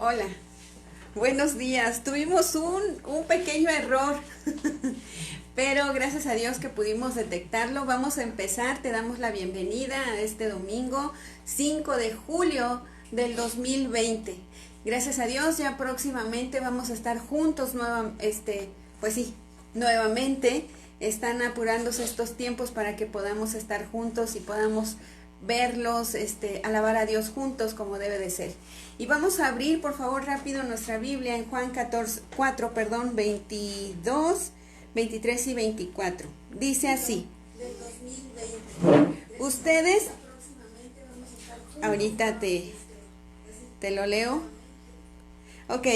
Hola, buenos días. Tuvimos un pequeño error, pero gracias a Dios que pudimos detectarlo. Vamos a empezar, te damos la bienvenida a este domingo 5 de julio del 2020. Gracias a Dios ya próximamente vamos a estar juntos pues sí, nuevamente. Están apurándose estos tiempos para que podamos estar juntos y podamos verlos, alabar a Dios juntos como debe de ser. Y vamos a abrir, por favor, rápido nuestra Biblia en Juan 22, 23 y 24. Dice así. Ustedes, ahorita te lo leo. Ok.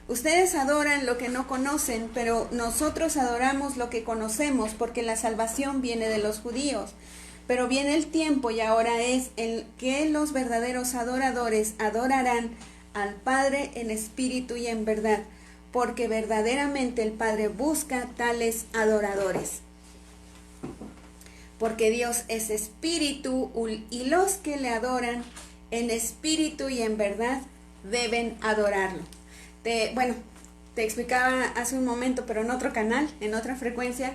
Ustedes adoran lo que no conocen, pero nosotros adoramos lo que conocemos, porque la salvación viene de los judíos. Pero viene el tiempo y ahora es el que los verdaderos adoradores adorarán al Padre en espíritu y en verdad, porque verdaderamente el Padre busca tales adoradores. Porque Dios es espíritu y los que le adoran en espíritu y en verdad deben adorarlo. Te explicaba hace un momento, pero en otro canal, en otra frecuencia,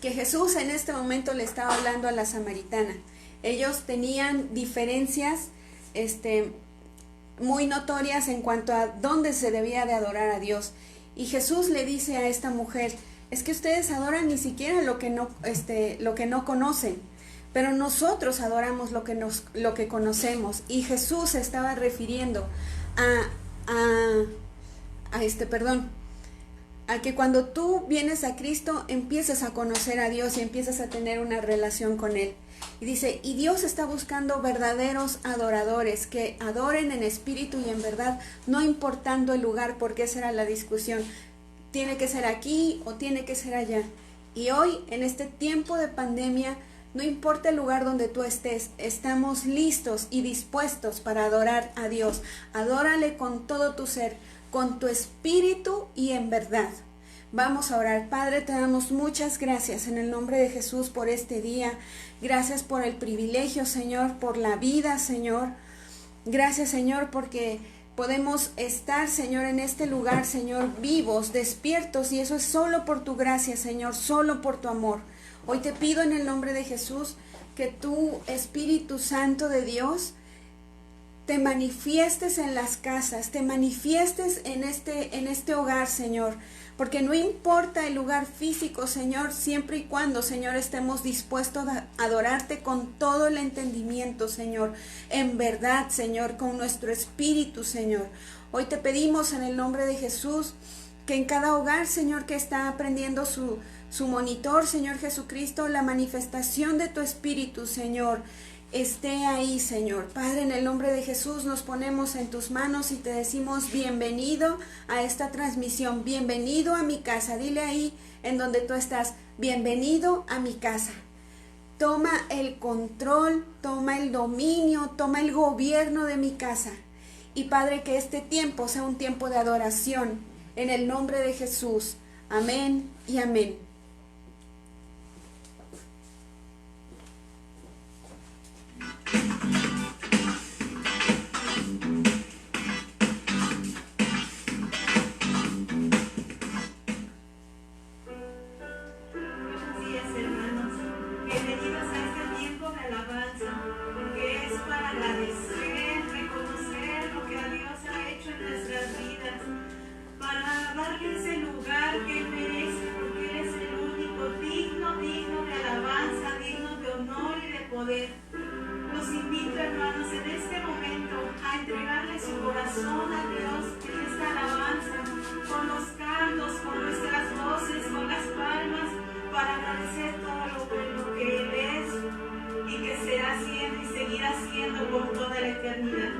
que Jesús en este momento le estaba hablando a la samaritana. Ellos tenían diferencias muy notorias en cuanto a dónde se debía de adorar a Dios. Y Jesús le dice a esta mujer, es que ustedes adoran ni siquiera lo que no conocen, pero nosotros adoramos lo que conocemos. Y Jesús se estaba refiriendo a que cuando tú vienes a Cristo empiezas a conocer a Dios y empiezas a tener una relación con Él. Y dice, y Dios está buscando verdaderos adoradores que adoren en espíritu y en verdad, no importando el lugar, porque esa era la discusión. Tiene que ser aquí o tiene que ser allá. Y hoy, en este tiempo de pandemia, no importa el lugar donde tú estés, estamos listos y dispuestos para adorar a Dios. Adórale con todo tu ser, con tu espíritu y en verdad. Vamos a orar. Padre, te damos muchas gracias en el nombre de Jesús por este día. Gracias por el privilegio, Señor, por la vida, Señor. Gracias, Señor, porque podemos estar, Señor, en este lugar, Señor, vivos, despiertos, y eso es solo por tu gracia, Señor, solo por tu amor. Hoy te pido en el nombre de Jesús que tu Espíritu Santo de Dios te manifiestes en las casas, te manifiestes en este hogar, Señor, porque no importa el lugar físico, Señor, siempre y cuando, Señor, estemos dispuestos a adorarte con todo el entendimiento, Señor, en verdad, Señor, con nuestro espíritu, Señor. Hoy te pedimos en el nombre de Jesús que en cada hogar, Señor, que está aprendiendo su monitor, Señor Jesucristo, la manifestación de tu espíritu, Señor, esté ahí, Señor. Padre, en el nombre de Jesús nos ponemos en tus manos y te decimos bienvenido a esta transmisión, bienvenido a mi casa. Dile ahí en donde tú estás, bienvenido a mi casa. Toma el control, toma el dominio, toma el gobierno de mi casa. Y Padre, que este tiempo sea un tiempo de adoración en el nombre de Jesús. Amén y amén. Los invito, hermanos, en este momento a entregarle su corazón a Dios en esta alabanza, con los cantos, con nuestras voces, con las palmas, para agradecer todo lo bueno que Él es y que será siendo y seguirá siendo por toda la eternidad.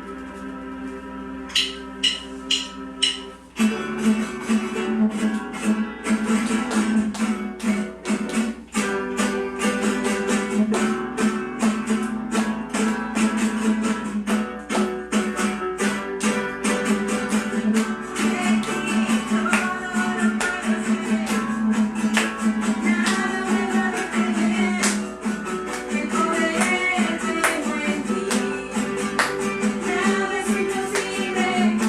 Nada es imposible.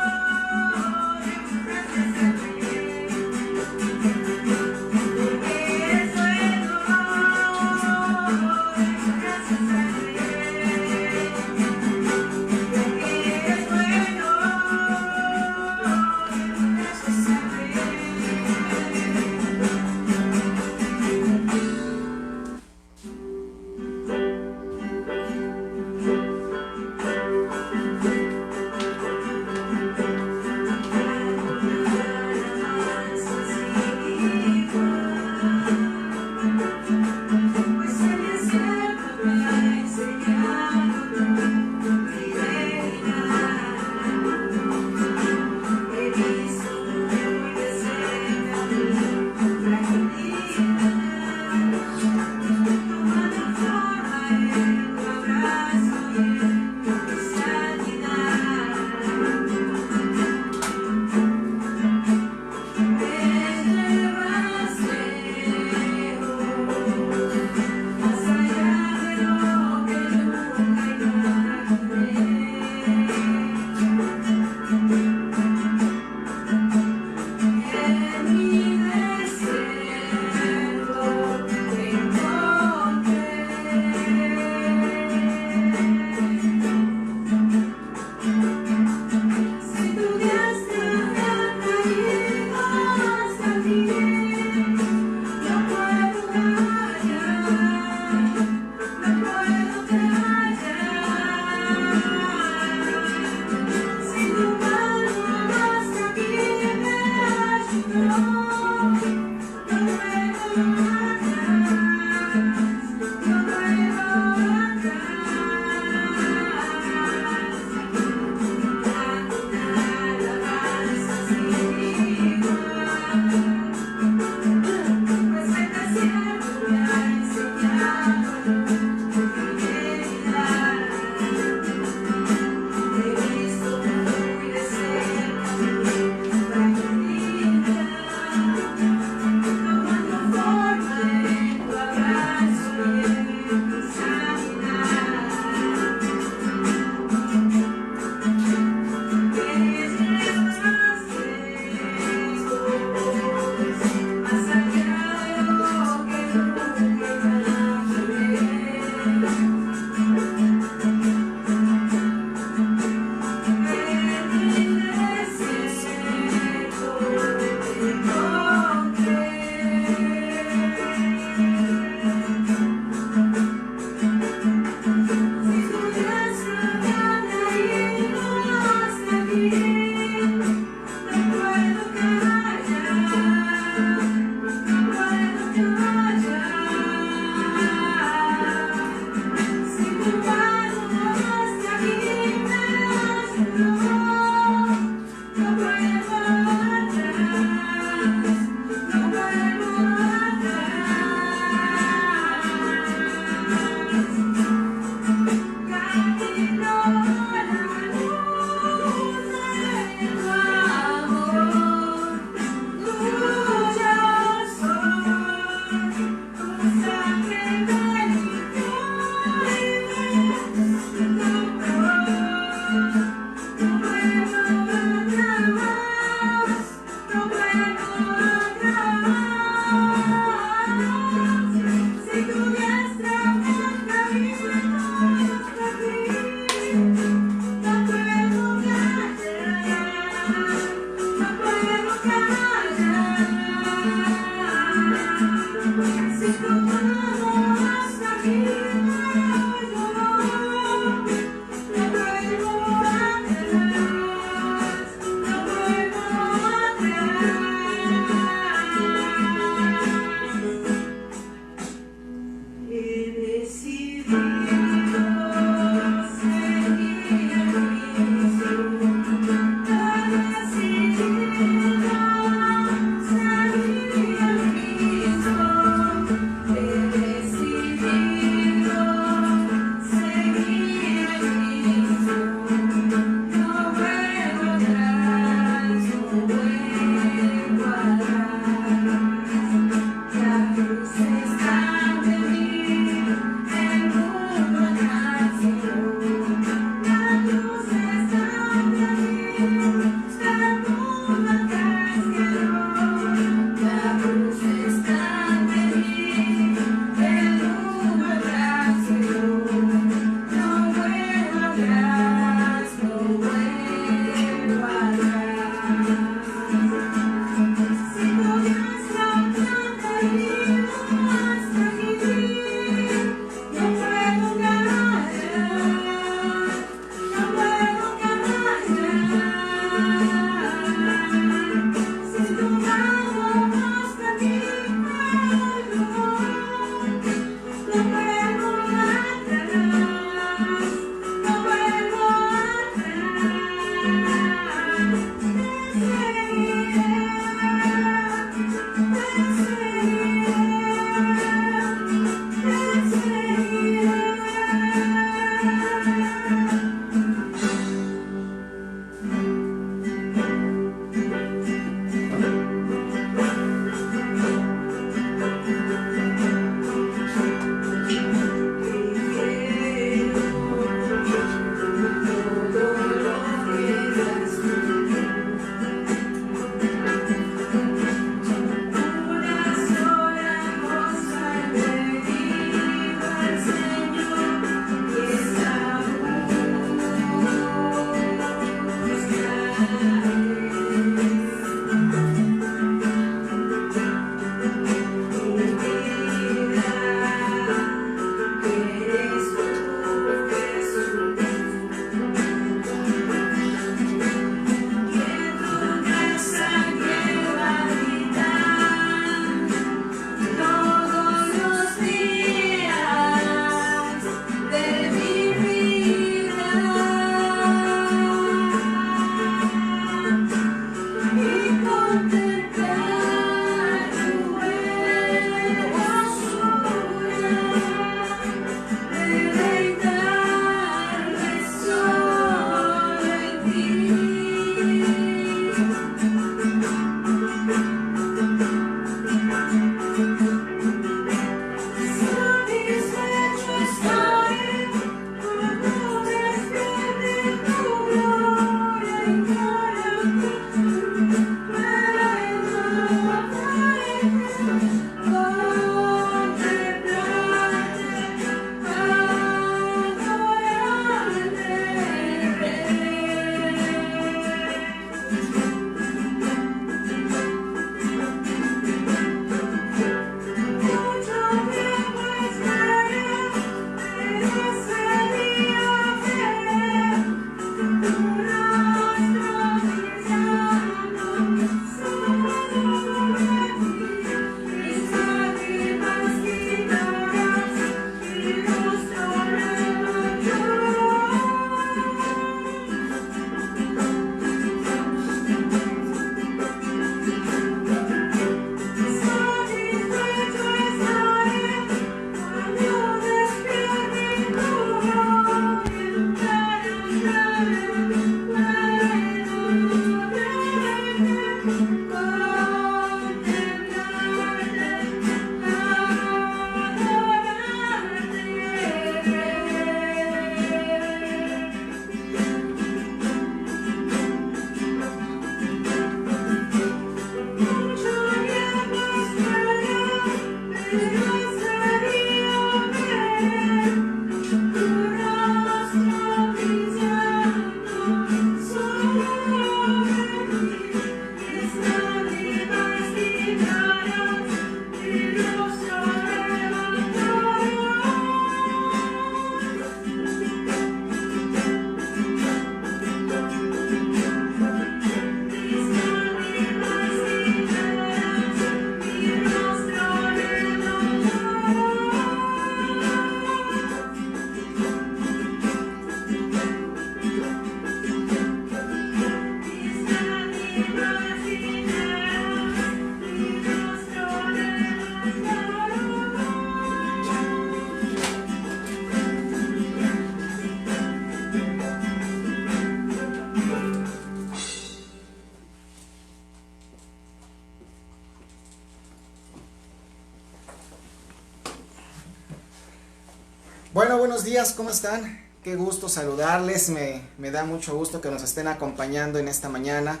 Bueno, buenos días, ¿cómo están? Qué gusto saludarles, me da mucho gusto que nos estén acompañando en esta mañana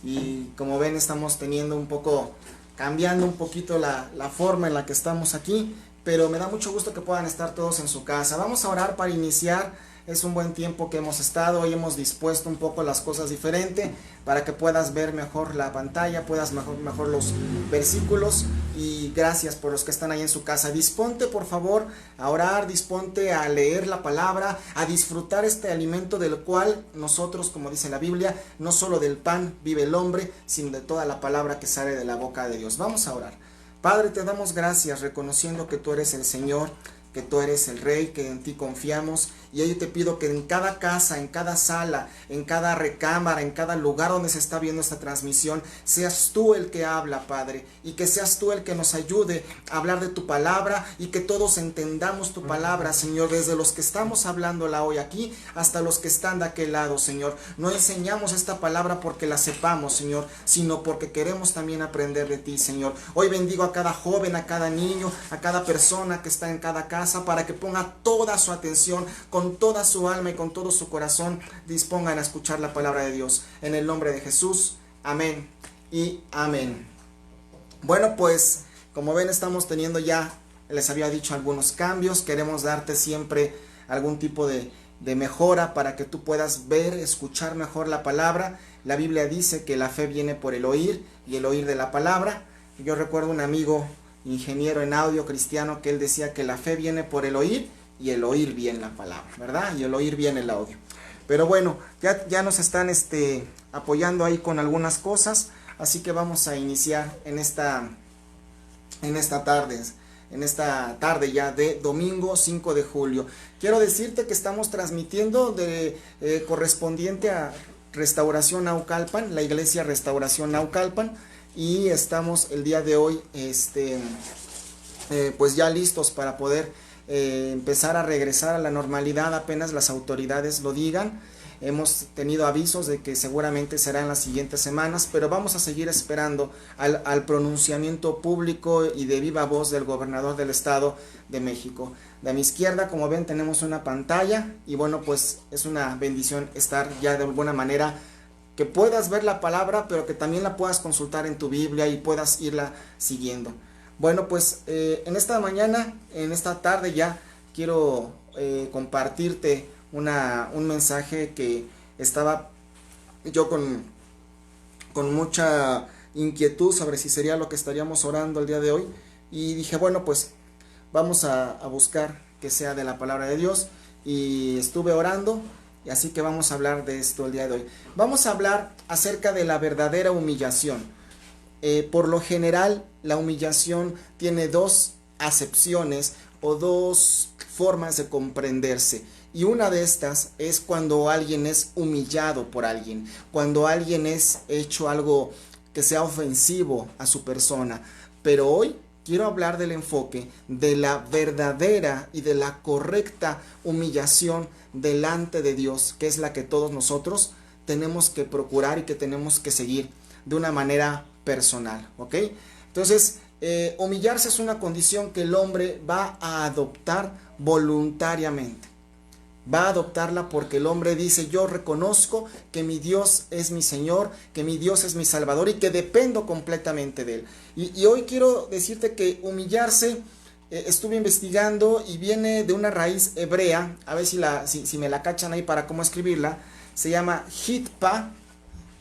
y como ven estamos cambiando un poquito la forma en la que estamos aquí, pero me da mucho gusto que puedan estar todos en su casa. Vamos a orar para iniciar. Es un buen tiempo que hemos estado, hoy hemos dispuesto un poco las cosas diferente para que puedas ver mejor la pantalla, puedas mejor los versículos, y gracias por los que están ahí en su casa. Disponte por favor a orar, disponte a leer la palabra, a disfrutar este alimento del cual nosotros, como dice la Biblia, no solo del pan vive el hombre, sino de toda la palabra que sale de la boca de Dios. Vamos a orar. Padre, te damos gracias reconociendo que tú eres el Señor, que tú eres el Rey, que en ti confiamos, y hoy te pido que en cada casa, en cada sala, en cada recámara, en cada lugar donde se está viendo esta transmisión, seas tú el que habla, Padre, y que seas tú el que nos ayude a hablar de tu palabra y que todos entendamos tu palabra, Señor, desde los que estamos hablándola hoy aquí hasta los que están de aquel lado, Señor. No enseñamos esta palabra porque la sepamos, Señor, sino porque queremos también aprender de ti, Señor. Hoy bendigo a cada joven, a cada niño, a cada persona que está en cada casa, para que ponga toda su atención, con toda su alma y con todo su corazón, dispongan a escuchar la palabra de Dios. En el nombre de Jesús, amén y amén. Bueno, pues como ven estamos teniendo ya, les había dicho, algunos cambios. Queremos darte siempre algún tipo de mejora para que tú puedas ver, escuchar mejor la palabra. La Biblia dice que la fe viene por el oír y el oír de la palabra. Yo recuerdo un amigo ingeniero en audio cristiano que él decía que la fe viene por el oír y el oír bien la palabra, ¿verdad? Y el oír bien el audio. Pero bueno, ya nos están apoyando ahí con algunas cosas, así que vamos a iniciar en esta tarde ya de domingo 5 de julio. Quiero decirte que estamos transmitiendo correspondiente a Restauración Naucalpan, la iglesia Restauración Naucalpan, y estamos el día de hoy pues ya listos para poder empezar a regresar a la normalidad apenas las autoridades lo digan. Hemos tenido avisos de que seguramente será en las siguientes semanas, pero vamos a seguir esperando al pronunciamiento público y de viva voz del gobernador del Estado de México. De mi izquierda, como ven, tenemos una pantalla y bueno, pues es una bendición estar ya de alguna manera que puedas ver la palabra, pero que también la puedas consultar en tu Biblia y puedas irla siguiendo. Bueno, pues en esta mañana, en esta tarde ya, quiero compartirte un mensaje que estaba yo con mucha inquietud sobre si sería lo que estaríamos orando el día de hoy. Y dije, bueno, pues vamos a buscar que sea de la palabra de Dios. Y estuve orando. Y así que vamos a hablar de esto el día de hoy. Vamos a hablar acerca de la verdadera humillación. Por lo general, la humillación tiene dos acepciones o dos formas de comprenderse. Y una de estas es cuando alguien es humillado por alguien, cuando alguien es hecho algo que sea ofensivo a su persona. Pero hoy quiero hablar del enfoque de la verdadera y de la correcta humillación delante de Dios, que es la que todos nosotros tenemos que procurar y que tenemos que seguir de una manera personal, ¿ok? Entonces, humillarse es una condición que el hombre va a adoptar voluntariamente. Va a adoptarla porque el hombre dice, yo reconozco que mi Dios es mi Señor, que mi Dios es mi Salvador y que dependo completamente de Él. Y hoy quiero decirte que humillarse, estuve investigando y viene de una raíz hebrea, a ver si me la cachan ahí para cómo escribirla. Se llama hitpa,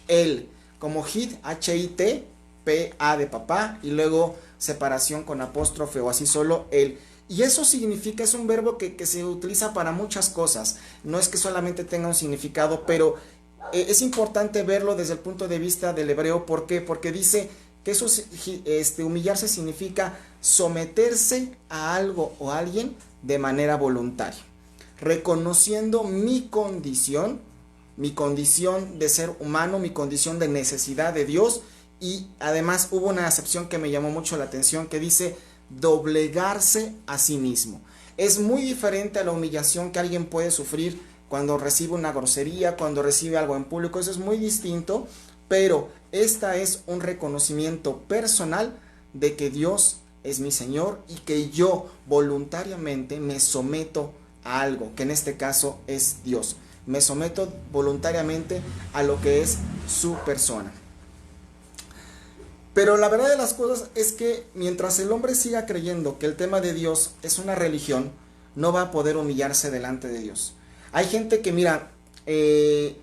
el, como hit, H-I-T, P-A de papá, y luego separación con apóstrofe o así solo, el. Y eso significa, es un verbo que se utiliza para muchas cosas, no es que solamente tenga un significado, pero es importante verlo desde el punto de vista del hebreo. ¿Por qué? Porque dice que eso, humillarse significa someterse a algo o a alguien de manera voluntaria, reconociendo mi condición de ser humano, mi condición de necesidad de Dios. Y además hubo una acepción que me llamó mucho la atención que dice doblegarse a sí mismo. Es muy diferente a la humillación que alguien puede sufrir cuando recibe una grosería, cuando recibe algo en público. Eso es muy distinto, pero esta es un reconocimiento personal de que Dios es mi Señor y que yo voluntariamente me someto a algo, que en este caso es Dios. Me someto voluntariamente a lo que es su persona. Pero la verdad de las cosas es que mientras el hombre siga creyendo que el tema de Dios es una religión, no va a poder humillarse delante de Dios. Hay gente que, mira, cree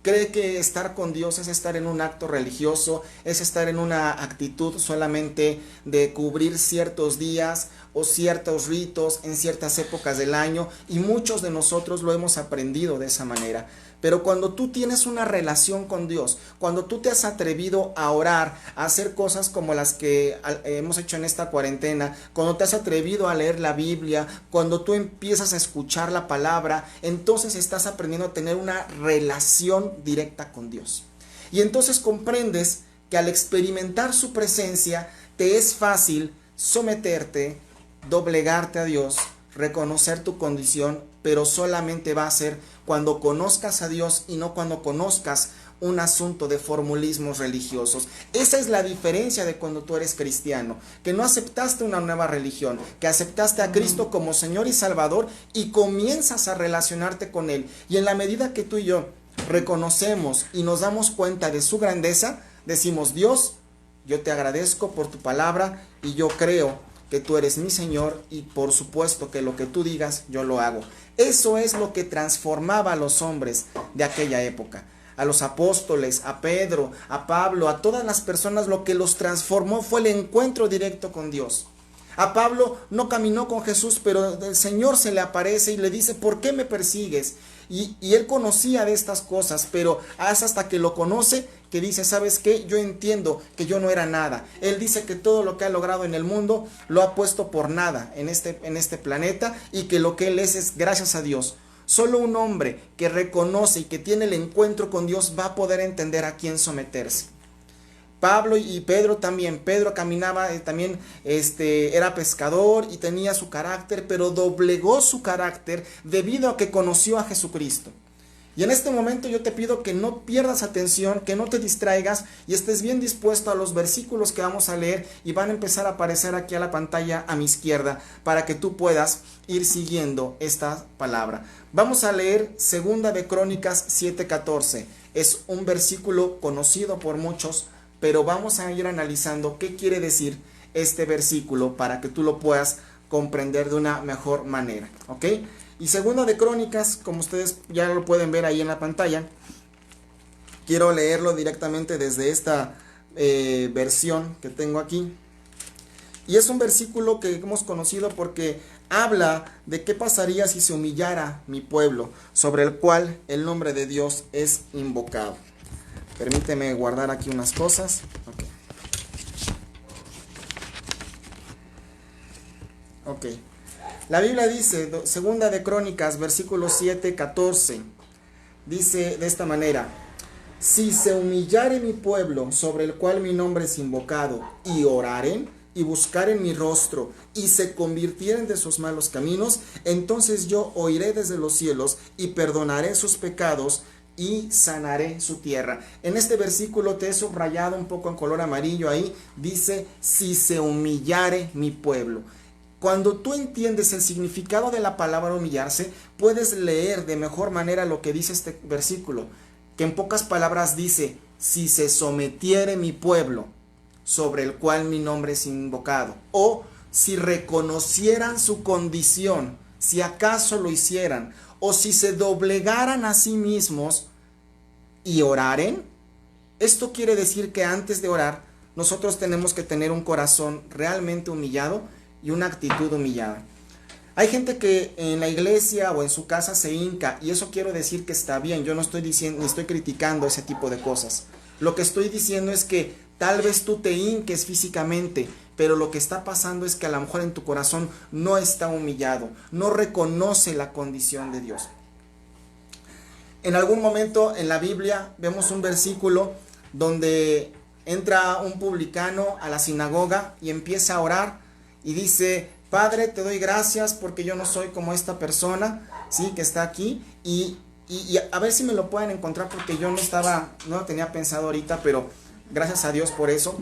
que estar con Dios es estar en un acto religioso, es estar en una actitud solamente de cubrir ciertos días o ciertos ritos en ciertas épocas del año, y muchos de nosotros lo hemos aprendido de esa manera. Pero cuando tú tienes una relación con Dios, cuando tú te has atrevido a orar, a hacer cosas como las que hemos hecho en esta cuarentena, cuando te has atrevido a leer la Biblia, cuando tú empiezas a escuchar la palabra, entonces estás aprendiendo a tener una relación directa con Dios. Y entonces comprendes que al experimentar su presencia, te es fácil someterte, doblegarte a Dios, reconocer tu condición, pero solamente va a ser cuando conozcas a Dios y no cuando conozcas un asunto de formulismos religiosos. Esa es la diferencia de cuando tú eres cristiano, que no aceptaste una nueva religión, que aceptaste a Cristo como Señor y Salvador y comienzas a relacionarte con Él. Y en la medida que tú y yo reconocemos y nos damos cuenta de su grandeza, decimos: Dios, yo te agradezco por tu palabra y yo creo que tú eres mi Señor, y por supuesto que lo que tú digas yo lo hago. Eso es lo que transformaba a los hombres de aquella época, a los apóstoles, a Pedro, a Pablo, a todas las personas. Lo que los transformó fue el encuentro directo con Dios. A Pablo no caminó con Jesús, pero el Señor se le aparece y le dice: ¿por qué me persigues? Y él conocía de estas cosas, pero es hasta que lo conoce que dice: ¿sabes qué? Yo entiendo que yo no era nada. Él dice que todo lo que ha logrado en el mundo lo ha puesto por nada en este planeta, y que lo que él es gracias a Dios. Solo un hombre que reconoce y que tiene el encuentro con Dios va a poder entender a quién someterse. Pablo y Pedro también. Pedro caminaba, también era pescador y tenía su carácter, pero doblegó su carácter debido a que conoció a Jesucristo. Y en este momento yo te pido que no pierdas atención, que no te distraigas y estés bien dispuesto a los versículos que vamos a leer, y van a empezar a aparecer aquí a la pantalla a mi izquierda para que tú puedas ir siguiendo esta palabra. Vamos a leer 2 de Crónicas 7:14. Es un versículo conocido por muchos, pero vamos a ir analizando qué quiere decir este versículo para que tú lo puedas comprender de una mejor manera, ¿ok? Y 2 de Crónicas, como ustedes ya lo pueden ver ahí en la pantalla, quiero leerlo directamente desde esta versión que tengo aquí. Y es un versículo que hemos conocido porque habla de qué pasaría si se humillara mi pueblo, sobre el cual el nombre de Dios es invocado. Permíteme guardar aquí unas cosas. Ok. La Biblia dice, 2 de Crónicas, versículo 7:14, dice de esta manera: si se humillare mi pueblo, sobre el cual mi nombre es invocado, y oraren, y buscaren mi rostro, y se convirtieren de sus malos caminos, entonces yo oiré desde los cielos, y perdonaré sus pecados, y sanaré su tierra. En este versículo te he subrayado un poco en color amarillo ahí, dice: si se humillare mi pueblo. Cuando tú entiendes el significado de la palabra humillarse, puedes leer de mejor manera lo que dice este versículo, que en pocas palabras dice: si se sometiere mi pueblo, sobre el cual mi nombre es invocado, o si reconocieran su condición, si acaso lo hicieran, o si se doblegaran a sí mismos y oraren. Esto quiere decir que antes de orar, nosotros tenemos que tener un corazón realmente humillado y una actitud humillada. Hay gente que en la iglesia o en su casa se hinca, y eso quiero decir que está bien. Yo no estoy diciendo ni estoy criticando ese tipo de cosas. Lo que estoy diciendo es que tal vez tú te hinques físicamente, pero lo que está pasando es que a lo mejor en tu corazón no está humillado, no reconoce la condición de Dios. En algún momento en la Biblia vemos un versículo donde entra un publicano a la sinagoga y empieza a orar y dice: Padre, te doy gracias porque yo no soy como esta persona, ¿sí?, que está aquí, y a ver si me lo pueden encontrar porque yo no lo tenía pensado ahorita, pero gracias a Dios por eso.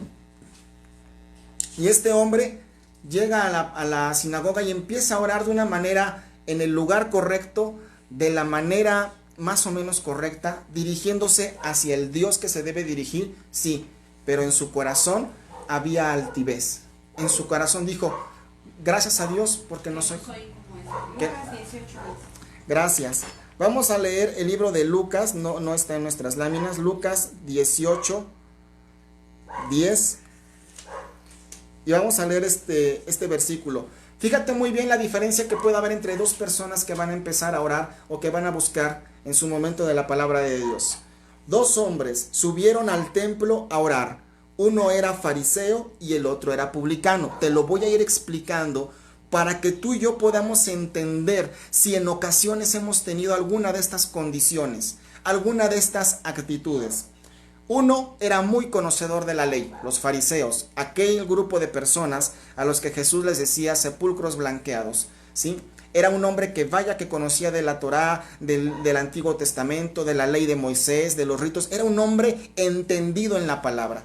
Y este hombre llega a la sinagoga y empieza a orar de una manera en el lugar correcto, de la manera más o menos correcta, dirigiéndose hacia el Dios que se debe dirigir, sí, pero en su corazón había altivez. En su corazón dijo, gracias a Dios porque no soy... ¿Qué? Gracias. Vamos a leer el libro de Lucas, no está en nuestras láminas, Lucas 18, 10. Y vamos a leer este versículo. Fíjate muy bien la diferencia que puede haber entre dos personas que van a empezar a orar o que van a buscar en su momento de la palabra de Dios. Dos hombres subieron al templo a orar. Uno era fariseo y el otro era publicano. Te lo voy a ir explicando para que tú y yo podamos entender si en ocasiones hemos tenido alguna de estas condiciones, alguna de estas actitudes. Uno era muy conocedor de la ley, los fariseos, aquel grupo de personas a los que Jesús les decía sepulcros blanqueados, ¿sí? Era un hombre que vaya que conocía de la Torá, del Antiguo Testamento, de la ley de Moisés, de los ritos. Era un hombre entendido en la palabra.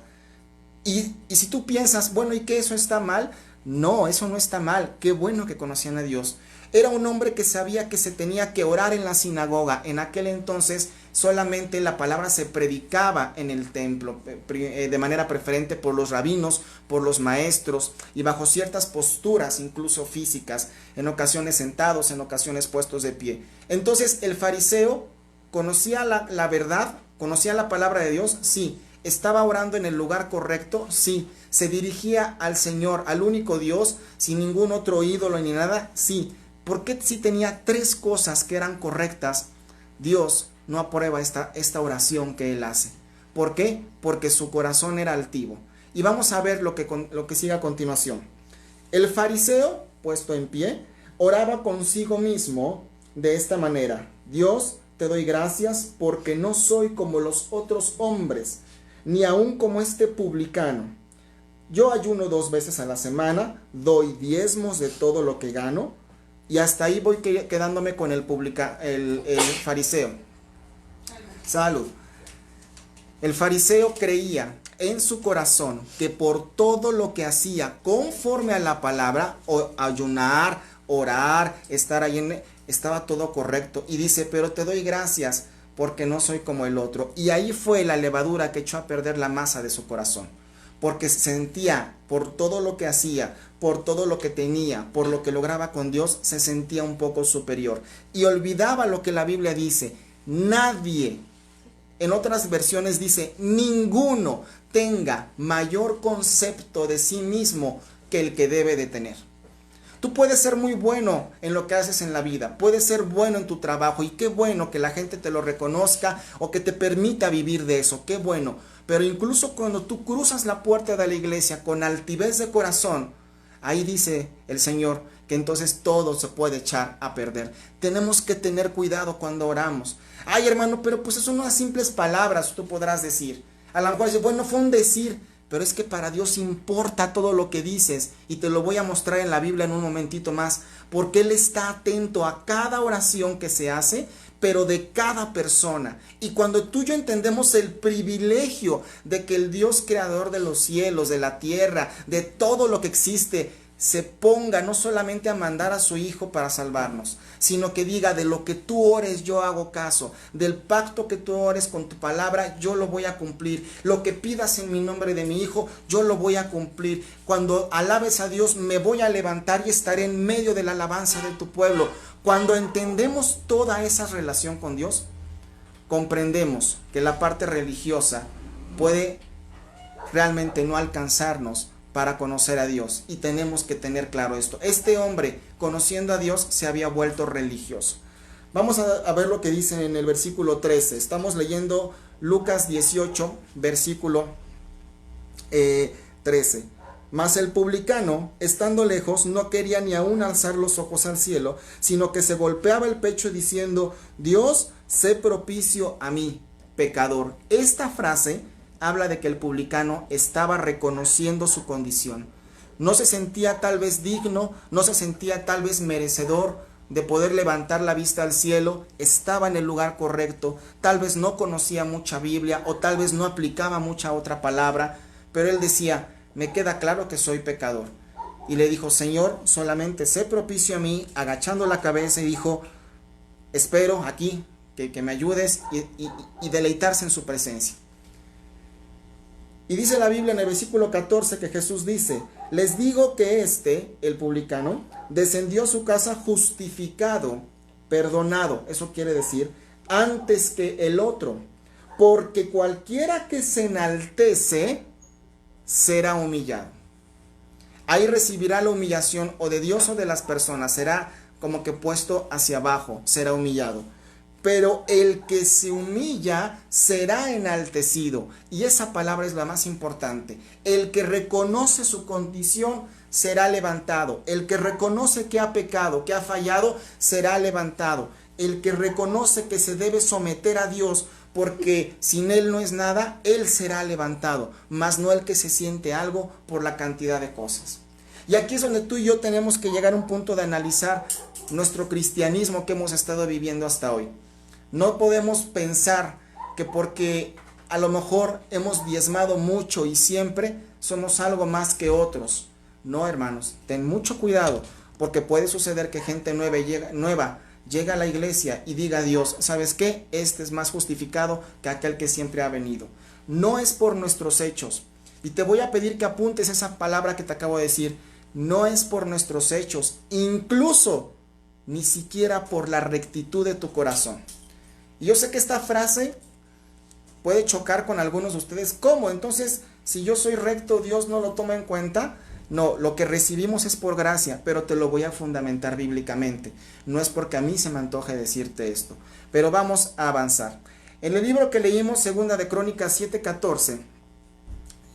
Y si tú piensas, bueno, ¿y que eso está mal? No, eso no está mal. Qué bueno que conocían a Dios. Era un hombre que sabía que se tenía que orar en la sinagoga. En aquel entonces solamente la palabra se predicaba en el templo, de manera preferente por los rabinos, por los maestros y bajo ciertas posturas, incluso físicas, en ocasiones sentados, en ocasiones puestos de pie. Entonces el fariseo conocía la verdad, conocía la palabra de Dios, sí. ¿Estaba orando en el lugar correcto? Sí. ¿Se dirigía al Señor, al único Dios, sin ningún otro ídolo ni nada? Sí. ¿Por qué si tenía tres cosas que eran correctas, Dios no aprueba esta oración que él hace? ¿Por qué? Porque su corazón era altivo. Y vamos a ver lo que sigue a continuación. El fariseo, puesto en pie, oraba consigo mismo de esta manera: Dios, te doy gracias porque no soy como los otros hombres, ni aun como este publicano. Yo ayuno 2 veces a la semana, doy diezmos de todo lo que gano. Y hasta ahí voy quedándome con el fariseo. Salud. El fariseo creía en su corazón que por todo lo que hacía conforme a la palabra, o ayunar, orar, estar ahí, estaba todo correcto. Y dice, pero te doy gracias porque no soy como el otro. Y ahí fue la levadura que echó a perder la masa de su corazón. Porque sentía, por todo lo que hacía, por todo lo que tenía, por lo que lograba con Dios, se sentía un poco superior. Y olvidaba lo que la Biblia dice: nadie, en otras versiones dice, ninguno tenga mayor concepto de sí mismo que el que debe de tener. Tú puedes ser muy bueno en lo que haces en la vida, puedes ser bueno en tu trabajo, y qué bueno que la gente te lo reconozca o que te permita vivir de eso, qué bueno. Pero incluso cuando tú cruzas la puerta de la iglesia con altivez de corazón, ahí dice el Señor que entonces todo se puede echar a perder. Tenemos que tener cuidado cuando oramos. Ay, hermano, pero pues son unas simples palabras, tú podrás decir. A lo mejor dices, bueno, fue un decir, pero es que para Dios importa todo lo que dices, y te lo voy a mostrar en la Biblia en un momentito más, porque Él está atento a cada oración que se hace, pero de cada persona. Y cuando tú y yo entendemos el privilegio de que el Dios creador de los cielos, de la tierra, de todo lo que existe, se ponga no solamente a mandar a su Hijo para salvarnos, sino que diga: de lo que tú ores yo hago caso, del pacto que tú ores con tu palabra yo lo voy a cumplir, lo que pidas en mi nombre de mi Hijo yo lo voy a cumplir. Cuando alabes a Dios me voy a levantar y estaré en medio de la alabanza de tu pueblo. Cuando entendemos toda esa relación con Dios, comprendemos que la parte religiosa puede realmente no alcanzarnos para conocer a Dios, y tenemos que tener claro esto. Este hombre, conociendo a Dios, se había vuelto religioso. Vamos a ver lo que dice en el versículo 13. Estamos leyendo Lucas 18, versículo 13. Mas el publicano, estando lejos, no quería ni aún alzar los ojos al cielo, sino que se golpeaba el pecho diciendo: Dios, sé propicio a mí, pecador. Esta frase habla de que el publicano estaba reconociendo su condición. No se sentía tal vez digno, no se sentía tal vez merecedor de poder levantar la vista al cielo. Estaba en el lugar correcto, tal vez no conocía mucha Biblia o tal vez no aplicaba mucha otra palabra, pero él decía: me queda claro que soy pecador. y le dijo: Señor, solamente sé propicio a mí, agachando la cabeza, y dijo: espero aquí que me ayudes, y deleitarse en su presencia. Y dice la Biblia en el versículo 14 que Jesús dice: les digo que el publicano, descendió a su casa justificado, perdonado, eso quiere decir, antes que el otro, porque cualquiera que se enaltece será humillado. Ahí recibirá la humillación o de Dios o de las personas, será como que puesto hacia abajo, será humillado. Pero el que se humilla será enaltecido. Y esa palabra es la más importante. El que reconoce su condición será levantado. El que reconoce que ha pecado, que ha fallado, será levantado. El que reconoce que se debe someter a Dios, porque sin Él no es nada, Él será levantado. Mas no el que se siente algo por la cantidad de cosas. Y aquí es donde tú y yo tenemos que llegar a un punto de analizar nuestro cristianismo que hemos estado viviendo hasta hoy. No podemos pensar que porque a lo mejor hemos diezmado mucho y siempre somos algo más que otros. No, hermanos, ten mucho cuidado, porque puede suceder que gente nueva llega a la iglesia y diga a Dios: ¿sabes qué? Este es más justificado que aquel que siempre ha venido. No es por nuestros hechos. Y te voy a pedir que apuntes esa palabra que te acabo de decir. No es por nuestros hechos, incluso ni siquiera por la rectitud de tu corazón. Y yo sé que esta frase puede chocar con algunos de ustedes. ¿Cómo? Entonces, si yo soy recto, ¿Dios no lo toma en cuenta? No, lo que recibimos es por gracia, pero te lo voy a fundamentar bíblicamente. No es porque a mí se me antoje decirte esto, pero vamos a avanzar. En el libro que leímos, Segunda de Crónicas 7:14,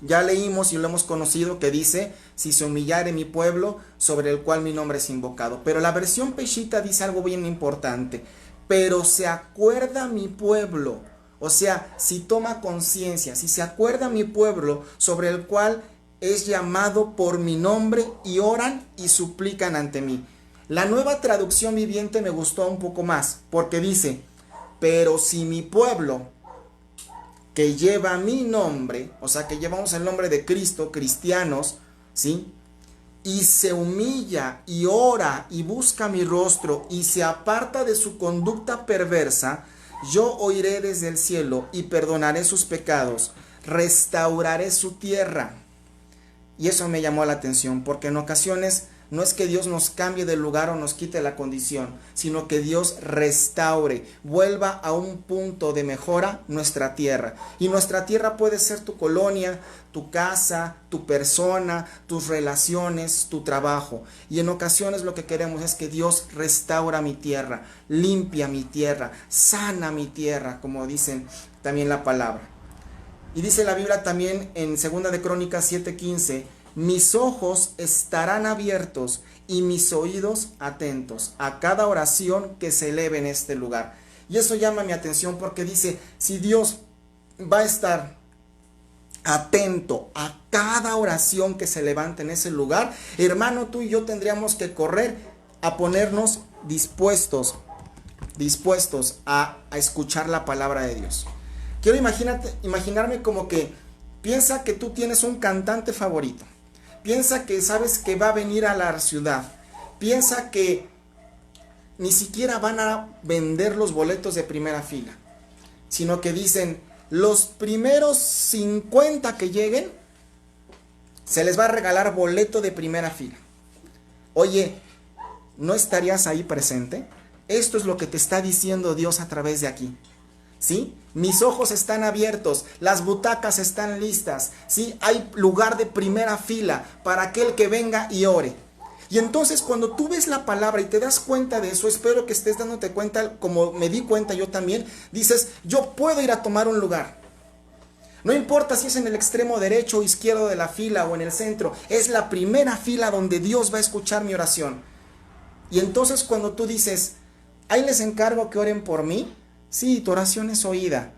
ya leímos y lo hemos conocido, que dice: si se humillare mi pueblo, sobre el cual mi nombre es invocado. Pero la versión Peshita dice algo bien importante: pero se acuerda mi pueblo. O sea, si toma conciencia, si se acuerda mi pueblo, sobre el cual es llamado por mi nombre, y oran y suplican ante mí. La Nueva Traducción Viviente me gustó un poco más, porque dice: pero si mi pueblo, que lleva mi nombre, o sea, que llevamos el nombre de Cristo, cristianos, ¿sí?, y se humilla y ora y busca mi rostro y se aparta de su conducta perversa, yo oiré desde el cielo y perdonaré sus pecados, restauraré su tierra. Y eso me llamó la atención, porque en ocasiones no es que Dios nos cambie de lugar o nos quite la condición, sino que Dios restaure, vuelva a un punto de mejora nuestra tierra. Y nuestra tierra puede ser tu colonia, tu casa, tu persona, tus relaciones, tu trabajo. Y en ocasiones lo que queremos es que Dios restaura mi tierra, limpia mi tierra, sana mi tierra, como dicen también la palabra. Y dice la Biblia también en 2 de Crónicas 7:15: mis ojos estarán abiertos y mis oídos atentos a cada oración que se eleve en este lugar. Y eso llama mi atención, porque dice: si Dios va a estar atento a cada oración que se levante en ese lugar, hermano, tú y yo tendríamos que correr a ponernos dispuestos a escuchar la palabra de Dios. Quiero imaginarme como que piensa que tú tienes un cantante favorito. Piensa que sabes que va a venir a la ciudad. Piensa que ni siquiera van a vender los boletos de primera fila, sino que dicen: los primeros 50 que lleguen, se les va a regalar boleto de primera fila. Oye, ¿no estarías ahí presente? Esto es lo que te está diciendo Dios a través de aquí. ¿Sí? Mis ojos están abiertos, las butacas están listas, ¿sí? Hay lugar de primera fila para aquel que venga y ore. Y entonces, cuando tú ves la palabra y te das cuenta de eso, espero que estés dándote cuenta, como me di cuenta yo también, dices: yo puedo ir a tomar un lugar. No importa si es en el extremo derecho o izquierdo de la fila o en el centro, es la primera fila donde Dios va a escuchar mi oración. Y entonces, cuando tú dices: ahí les encargo que oren por mí, sí, tu oración es oída,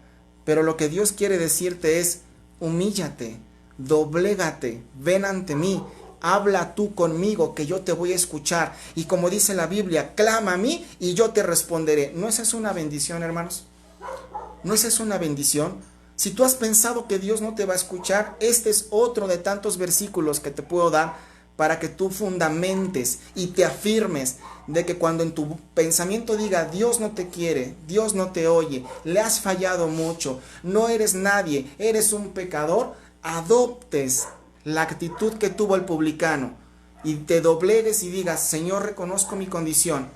pero lo que Dios quiere decirte es: humíllate, doblégate, ven ante mí, habla tú conmigo, que yo te voy a escuchar. Y como dice la Biblia: clama a mí y yo te responderé. ¿No esa es una bendición, hermanos? ¿No esa es una bendición? Si tú has pensado que Dios no te va a escuchar, este es otro de tantos versículos que te puedo dar para que tú fundamentes y te afirmes de que cuando en tu pensamiento diga Dios no te quiere, Dios no te oye, le has fallado mucho, no eres nadie, eres un pecador, adoptes la actitud que tuvo el publicano y te doblegues y digas, Señor, reconozco mi condición,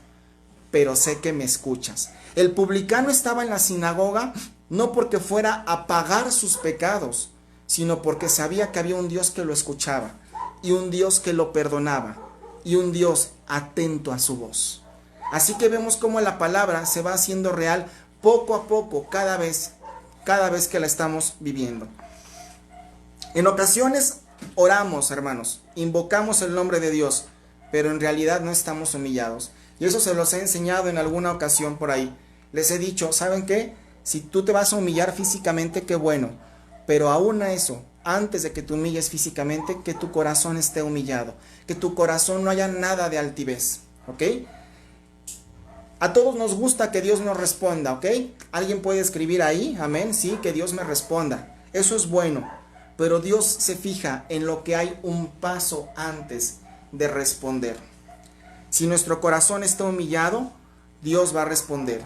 pero sé que me escuchas. El publicano estaba en la sinagoga no porque fuera a pagar sus pecados, sino porque sabía que había un Dios que lo escuchaba y un Dios que lo perdonaba y un Dios atento a su voz. Así que vemos cómo la palabra se va haciendo real poco a poco, cada vez que la estamos viviendo. En ocasiones oramos, hermanos, invocamos el nombre de Dios, pero en realidad no estamos humillados. Y eso se los he enseñado en alguna ocasión por ahí. Les he dicho, ¿saben qué? Si tú te vas a humillar físicamente, qué bueno. Pero aún a eso, antes de que te humilles físicamente, que tu corazón esté humillado. Que tu corazón no haya nada de altivez. ¿Ok? A todos nos gusta que Dios nos responda. ¿Ok? ¿Alguien puede escribir ahí? Amén. Sí, que Dios me responda. Eso es bueno. Pero Dios se fija en lo que hay un paso antes de responder. Si nuestro corazón está humillado, Dios va a responder.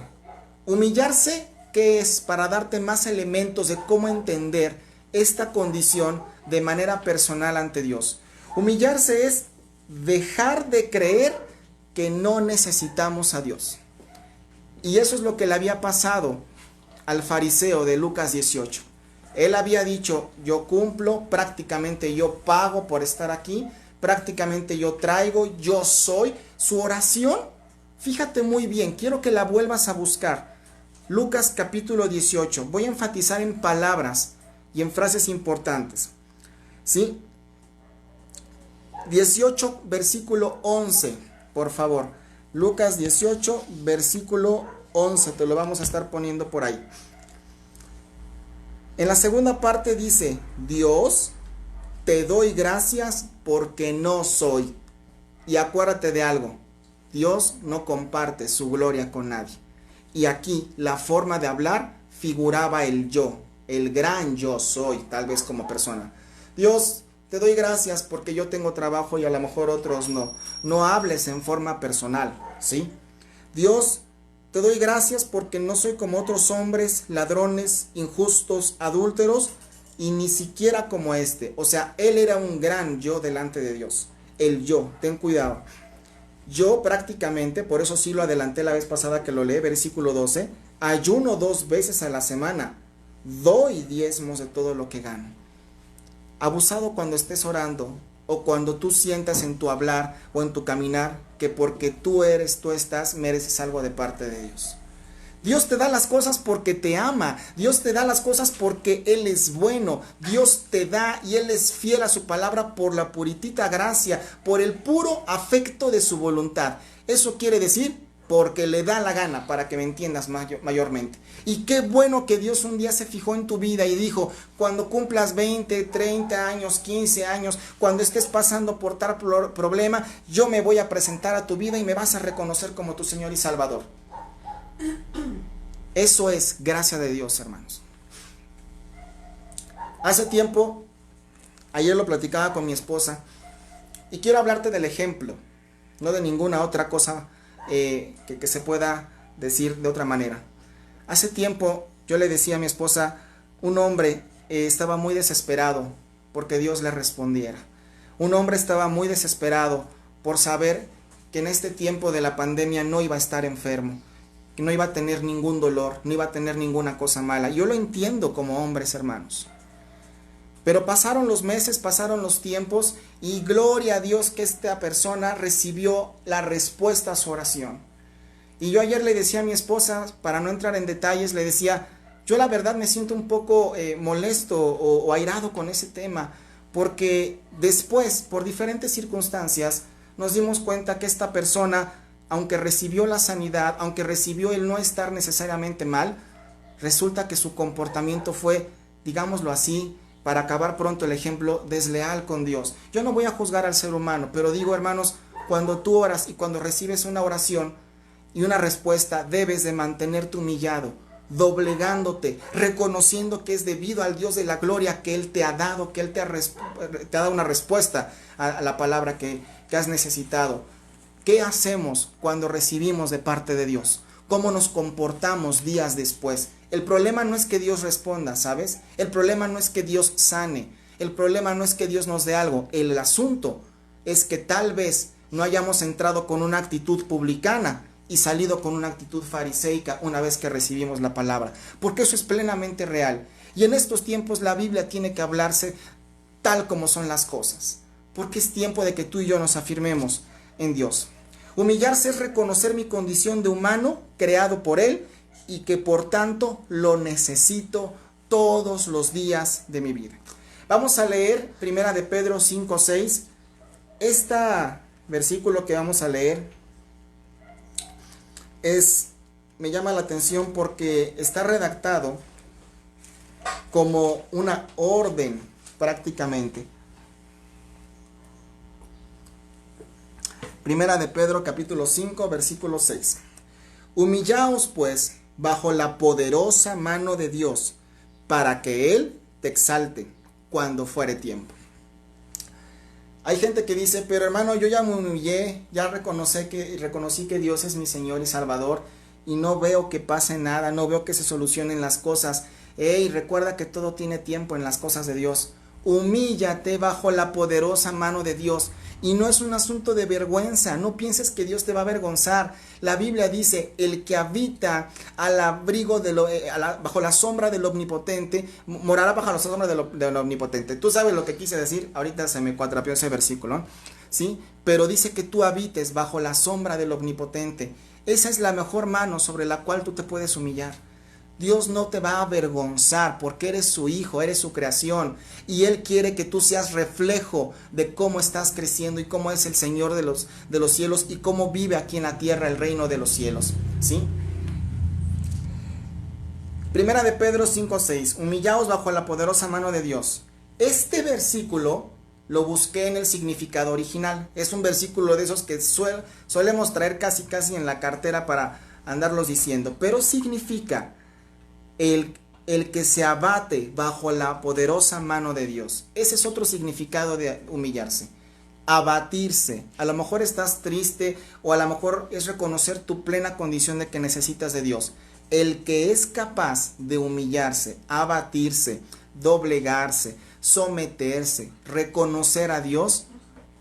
Humillarse, ¿qué es? Para darte más elementos de cómo entender esta condición de manera personal ante Dios. Humillarse es dejar de creer que no necesitamos a Dios. Y eso es lo que le había pasado al fariseo de Lucas 18. Él había dicho, yo cumplo, prácticamente yo pago por estar aquí, prácticamente yo traigo, yo soy. Su oración, fíjate muy bien, quiero que la vuelvas a buscar. Lucas capítulo 18, voy a enfatizar en palabras y en frases importantes. ¿Sí? 18, versículo 11, por favor. Lucas 18, versículo 11, te lo vamos a estar poniendo por ahí. En la segunda parte dice, Dios, te doy gracias porque no soy. Y acuérdate de algo, Dios no comparte su gloria con nadie. Y aquí la forma de hablar figuraba el yo, el gran yo soy, tal vez como persona. Dios, te doy gracias porque yo tengo trabajo y a lo mejor otros no. No hables en forma personal, ¿sí? Dios, te doy gracias porque no soy como otros hombres, ladrones, injustos, adúlteros y ni siquiera como este. O sea, él era un gran yo delante de Dios. El yo, ten cuidado. Yo prácticamente, por eso sí lo adelanté la vez pasada que lo leí, versículo 12, ayuno 2 veces a la semana, doy diezmos de todo lo que gano. Abusado cuando estés orando o cuando tú sientas en tu hablar o en tu caminar que porque tú estás, mereces algo de parte de Dios. Dios te da las cosas porque te ama. Dios te da las cosas porque Él es bueno. Dios te da y Él es fiel a su palabra por la puritita gracia, por el puro afecto de su voluntad. Eso quiere decir porque le da la gana, para que me entiendas mayormente. Y qué bueno que Dios un día se fijó en tu vida y dijo, cuando cumplas 20, 30 años, 15 años, cuando estés pasando por tal problema, yo me voy a presentar a tu vida y me vas a reconocer como tu Señor y Salvador. Eso es gracia de Dios, hermanos. Hace tiempo, ayer lo platicaba con mi esposa, y quiero hablarte del ejemplo, no de ninguna otra cosa que se pueda decir de otra manera. Hace tiempo yo le decía a mi esposa, un hombre estaba muy desesperado porque Dios le respondiera. Un hombre estaba muy desesperado por saber que en este tiempo de la pandemia no iba a estar enfermo, que no iba a tener ningún dolor, no iba a tener ninguna cosa mala. Yo lo entiendo como hombres, hermanos. Pero pasaron los meses, pasaron los tiempos y gloria a Dios que esta persona recibió la respuesta a su oración. Y yo ayer le decía a mi esposa, para no entrar en detalles, le decía, yo la verdad me siento un poco molesto o airado con ese tema, porque después, por diferentes circunstancias, nos dimos cuenta que esta persona, aunque recibió la sanidad, aunque recibió el no estar necesariamente mal, resulta que su comportamiento fue, digámoslo así, para acabar pronto el ejemplo, desleal con Dios. Yo no voy a juzgar al ser humano, pero digo, hermanos, cuando tú oras y cuando recibes una oración y una respuesta, debes de mantenerte humillado, doblegándote, reconociendo que es debido al Dios de la gloria que Él te ha dado, que Él te ha dado una respuesta a la palabra que has necesitado. ¿Qué hacemos cuando recibimos de parte de Dios? ¿Cómo nos comportamos días después? El problema no es que Dios responda, ¿sabes? El problema no es que Dios sane. El problema no es que Dios nos dé algo. El asunto es que tal vez no hayamos entrado con una actitud publicana y salido con una actitud fariseica una vez que recibimos la palabra. Porque eso es plenamente real. Y en estos tiempos la Biblia tiene que hablarse tal como son las cosas. Porque es tiempo de que tú y yo nos afirmemos en Dios. Humillarse es reconocer mi condición de humano creado por Él y que por tanto lo necesito todos los días de mi vida. Vamos a leer 1 de Pedro 5:6. Este versículo que vamos a leer me llama la atención porque está redactado como una orden prácticamente. 1 de Pedro capítulo 5 versículo 6. Humillaos pues bajo la poderosa mano de Dios, para que Él te exalte cuando fuere tiempo. Hay gente que dice, pero hermano, yo ya me humillé, ya reconocí que Dios es mi Señor y Salvador, y no veo que pase nada, no veo que se solucionen las cosas. Hey, recuerda que todo tiene tiempo en las cosas de Dios. Humíllate bajo la poderosa mano de Dios. Y no es un asunto de vergüenza, no pienses que Dios te va a avergonzar. La Biblia dice, el que habita al abrigo bajo la sombra del Omnipotente, morará bajo la sombra del Omnipotente. Tú sabes lo que quise decir, ahorita se me cuatrapeó ese versículo, ¿sí? Pero dice que tú habites bajo la sombra del Omnipotente. Esa es la mejor mano sobre la cual tú te puedes humillar. Dios no te va a avergonzar porque eres su hijo, eres su creación, y Él quiere que tú seas reflejo de cómo estás creciendo y cómo es el Señor de los cielos y cómo vive aquí en la tierra el reino de los cielos, ¿sí? 1 de Pedro 5:6. Humillaos bajo la poderosa mano de Dios. Este versículo lo busqué en el significado original. Es un versículo de esos que solemos traer casi en la cartera para andarlos diciendo, pero significa el que se abate bajo la poderosa mano de Dios. Ese es otro significado de humillarse. Abatirse. A lo mejor estás triste o a lo mejor es reconocer tu plena condición de que necesitas de Dios. El que es capaz de humillarse, abatirse, doblegarse, someterse, reconocer a Dios,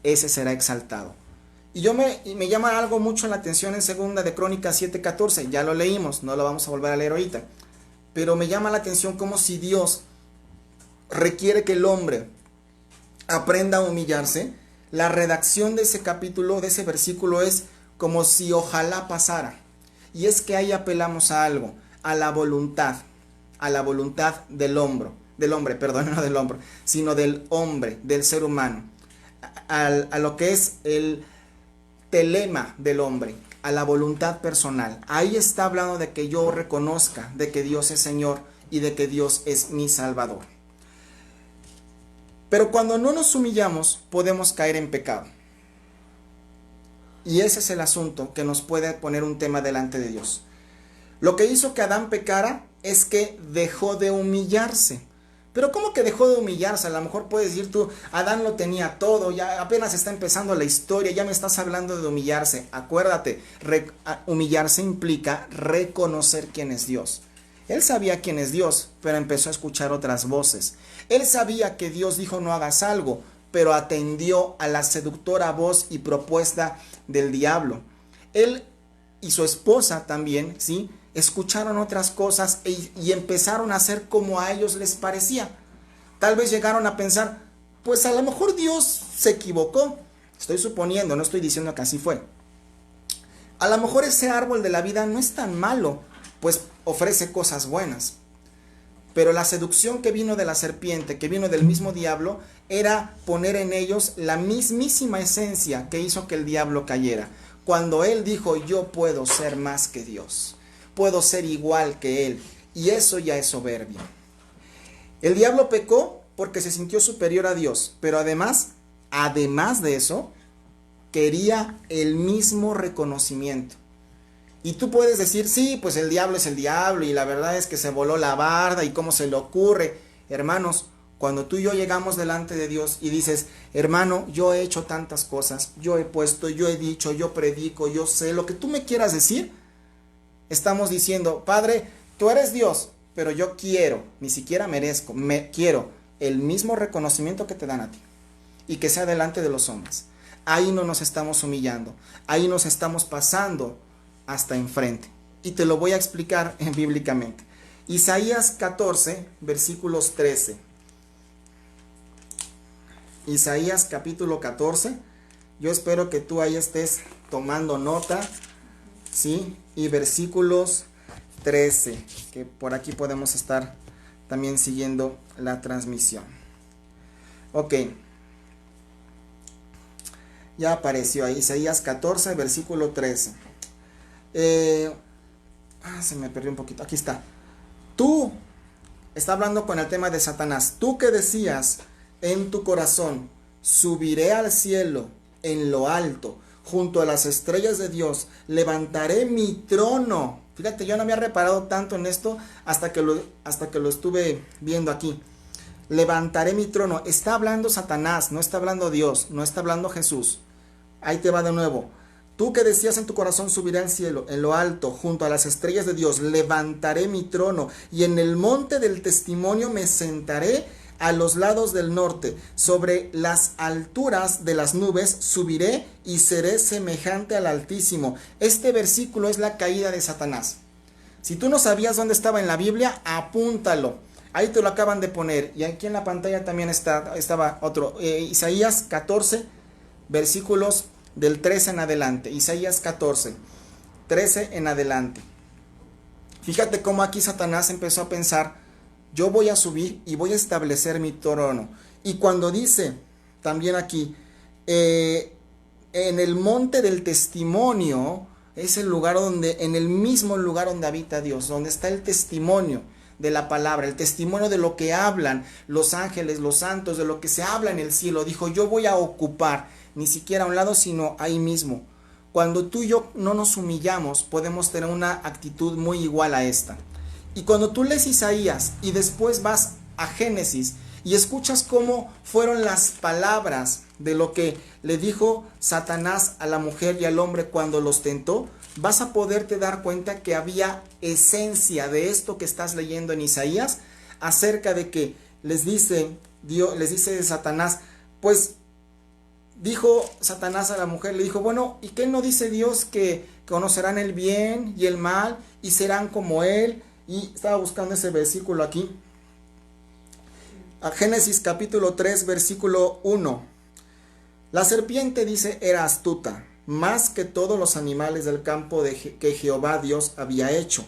ese será exaltado. Y me llama algo mucho la atención en 2 de Crónicas 7:14. Ya lo leímos, no lo vamos a volver a leer ahorita. Pero me llama la atención como si Dios requiere que el hombre aprenda a humillarse. La redacción de ese capítulo, de ese versículo, es como si ojalá pasara. Y es que ahí apelamos a algo, a la voluntad del hombre, no del hombro, sino del hombre, del ser humano, a lo que es el telema del hombre, a la voluntad personal. Ahí está hablando de que yo reconozca de que Dios es Señor y de que Dios es mi Salvador. Pero cuando no nos humillamos, podemos caer en pecado. Y ese es el asunto que nos puede poner un tema delante de Dios. Lo que hizo que Adán pecara es que dejó de humillarse. Pero ¿cómo que dejó de humillarse? A lo mejor puedes decir tú, Adán lo tenía todo, ya apenas está empezando la historia, ya me estás hablando de humillarse. Acuérdate, humillarse implica reconocer quién es Dios. Él sabía quién es Dios, pero empezó a escuchar otras voces. Él sabía que Dios dijo no hagas algo, pero atendió a la seductora voz y propuesta del diablo. Él y su esposa también, ¿sí?, escucharon otras cosas y empezaron a hacer como a ellos les parecía. Tal vez llegaron a pensar, pues a lo mejor Dios se equivocó. Estoy suponiendo, no estoy diciendo que así fue. A lo mejor ese árbol de la vida no es tan malo, pues ofrece cosas buenas. Pero la seducción que vino de la serpiente, que vino del mismo diablo, era poner en ellos la mismísima esencia que hizo que el diablo cayera. Cuando él dijo, yo puedo ser más que Dios, puedo ser igual que Él, y eso ya es soberbia. El diablo pecó porque se sintió superior a Dios, pero además de eso, quería el mismo reconocimiento. Y tú puedes decir, sí, pues el diablo es el diablo y la verdad es que se voló la barda y cómo se le ocurre. Hermanos, cuando tú y yo llegamos delante de Dios y dices, hermano, yo he hecho tantas cosas, yo he puesto, yo he dicho, yo predico, yo sé, lo que tú me quieras decir, estamos diciendo, Padre, tú eres Dios, pero yo quiero, ni siquiera merezco, quiero el mismo reconocimiento que te dan a ti y que sea delante de los hombres. Ahí no nos estamos humillando, ahí nos estamos pasando hasta enfrente. Y te lo voy a explicar bíblicamente. Isaías 14, versículos 13. Isaías capítulo 14. Yo espero que tú ahí estés tomando nota, ¿sí? Y versículos 13, que por aquí podemos estar también siguiendo la transmisión. Ok. Ya apareció ahí, Isaías 14, versículo 13. Se me perdió un poquito. Aquí está. Tú, está hablando con el tema de Satanás. Tú que decías en tu corazón, subiré al cielo en lo alto, junto a las estrellas de Dios, levantaré mi trono. Fíjate, yo no había reparado tanto en esto hasta que lo estuve viendo aquí. Levantaré mi trono. Está hablando Satanás, no está hablando Dios, no está hablando Jesús. Ahí te va de nuevo. Tú que decías en tu corazón, subiré al cielo, en lo alto, junto a las estrellas de Dios, levantaré mi trono, y en el monte del testimonio me sentaré a los lados del norte. Sobre las alturas de las nubes subiré y seré semejante al Altísimo. Este versículo es la caída de Satanás. Si tú no sabías dónde estaba en la Biblia, apúntalo. Ahí te lo acaban de poner. Y aquí en la pantalla también estaba otro. Isaías 14, versículos del 13 en adelante. Isaías 14, 13 en adelante. Fíjate cómo aquí Satanás empezó a pensar, yo voy a subir y voy a establecer mi trono. Y cuando dice, también aquí, en el monte del testimonio, es el lugar donde, en el mismo lugar donde habita Dios, donde está el testimonio de la palabra, el testimonio de lo que hablan los ángeles, los santos, de lo que se habla en el cielo. Dijo, yo voy a ocupar, ni siquiera a un lado, sino ahí mismo. Cuando tú y yo no nos humillamos, podemos tener una actitud muy igual a esta. Y cuando tú lees Isaías y después vas a Génesis y escuchas cómo fueron las palabras de lo que le dijo Satanás a la mujer y al hombre cuando los tentó, vas a poderte dar cuenta que había esencia de esto que estás leyendo en Isaías, acerca de que les dice Satanás, pues dijo Satanás a la mujer, le dijo, bueno, ¿y qué no dice Dios que conocerán el bien y el mal y serán como él? Y estaba buscando ese versículo aquí. A Génesis capítulo 3, versículo 1. La serpiente, dice, era astuta, más que todos los animales del campo que Jehová Dios había hecho.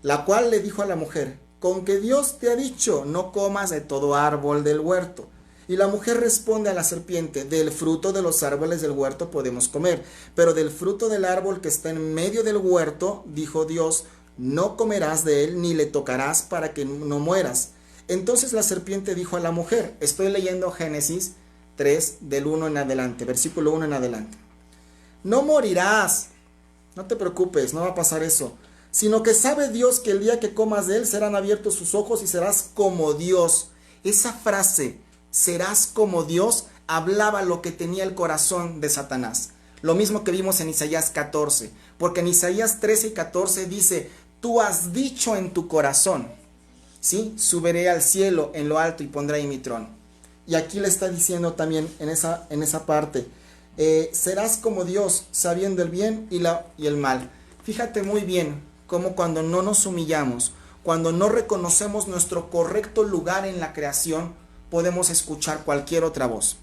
La cual le dijo a la mujer, con que Dios te ha dicho, no comas de todo árbol del huerto. Y la mujer responde a la serpiente, del fruto de los árboles del huerto podemos comer, pero del fruto del árbol que está en medio del huerto, dijo Dios, no comerás de él ni le tocarás para que no mueras. Entonces la serpiente dijo a la mujer, estoy leyendo Génesis 3 del 1 en adelante, versículo 1 en adelante. No morirás, no te preocupes, no va a pasar eso, sino que sabe Dios que el día que comas de él serán abiertos sus ojos y serás como Dios. Esa frase, serás como Dios, hablaba lo que tenía el corazón de Satanás. Lo mismo que vimos en Isaías 14, porque en Isaías 13 y 14 dice, tú has dicho en tu corazón, ¿sí? Subiré al cielo en lo alto y pondré ahí mi trono. Y aquí le está diciendo también en esa parte, serás como Dios, sabiendo el bien y el mal. Fíjate muy bien cómo cuando no nos humillamos, cuando no reconocemos nuestro correcto lugar en la creación, podemos escuchar cualquier otra voz.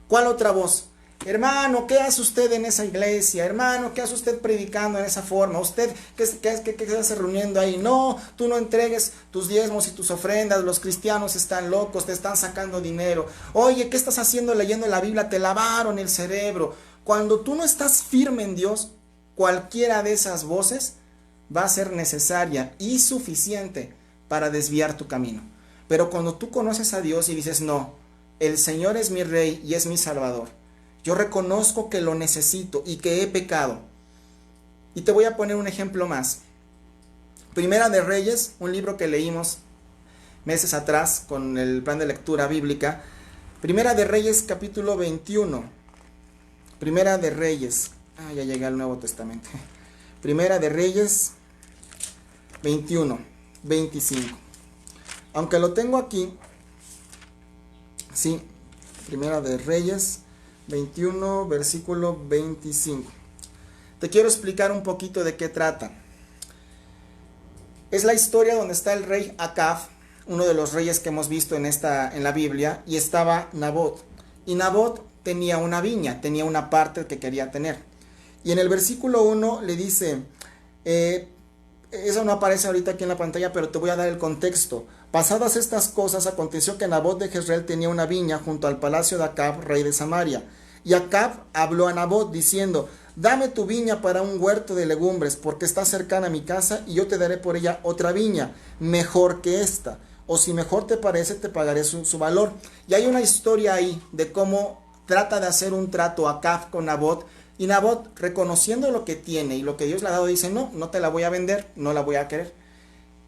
¿Cuál otra voz? Hermano, ¿qué hace usted en esa iglesia? Hermano, ¿qué hace usted predicando en esa forma? ¿Usted qué hace reuniendo ahí? No, tú no entregues tus diezmos y tus ofrendas. Los cristianos están locos, te están sacando dinero. Oye, ¿qué estás haciendo leyendo la Biblia? Te lavaron el cerebro. Cuando tú no estás firme en Dios, cualquiera de esas voces va a ser necesaria y suficiente para desviar tu camino. Pero cuando tú conoces a Dios y dices, no, el Señor es mi Rey y es mi Salvador. Yo reconozco que lo necesito y que he pecado. Y te voy a poner un ejemplo más. Primera de Reyes, un libro que leímos meses atrás con el plan de lectura bíblica. Primera de Reyes, capítulo 21. Primera de Reyes. Ya llegué al Nuevo Testamento. Primera de Reyes 21, 25. Aunque lo tengo aquí, sí, Primera de Reyes 21, versículo 25. Te quiero explicar un poquito de qué trata. Es la historia donde está el rey Acab, uno de los reyes que hemos visto en la Biblia, y estaba Nabot. Y Nabot tenía una viña, tenía una parte que quería tener. Y en el versículo 1 le dice, eso no aparece ahorita aquí en la pantalla, pero te voy a dar el contexto. Pasadas estas cosas, aconteció que Nabot de Jezreel tenía una viña junto al palacio de Acab, rey de Samaria. Y Acab habló a Nabot diciendo, dame tu viña para un huerto de legumbres, porque está cercana a mi casa, y yo te daré por ella otra viña, mejor que esta. O si mejor te parece, te pagaré su valor. Y hay una historia ahí de cómo trata de hacer un trato Acab con Nabot. Y Nabot, reconociendo lo que tiene y lo que Dios le ha dado, dice, no te la voy a vender, no la voy a querer.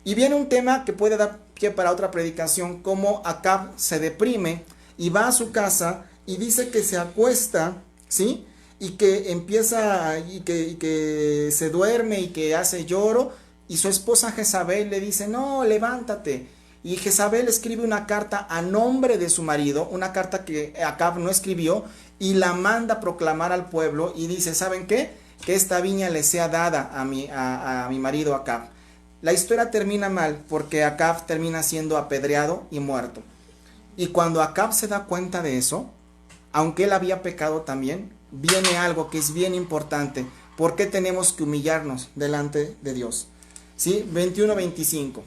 Y viene un tema que puede dar pie para otra predicación, cómo Acab se deprime y va a su casa y dice que se acuesta, ¿sí? Y que empieza, y que se duerme y que hace lloro, y su esposa Jezabel le dice, no, levántate. Y Jezabel escribe una carta a nombre de su marido, una carta que Acab no escribió, y la manda a proclamar al pueblo, y dice, ¿saben qué? Que esta viña le sea dada a mi marido Acab. La historia termina mal, porque Acab termina siendo apedreado y muerto. Y cuando Acab se da cuenta de eso, aunque él había pecado también, viene algo que es bien importante. ¿Por qué tenemos que humillarnos delante de Dios? ¿Sí? 21-25.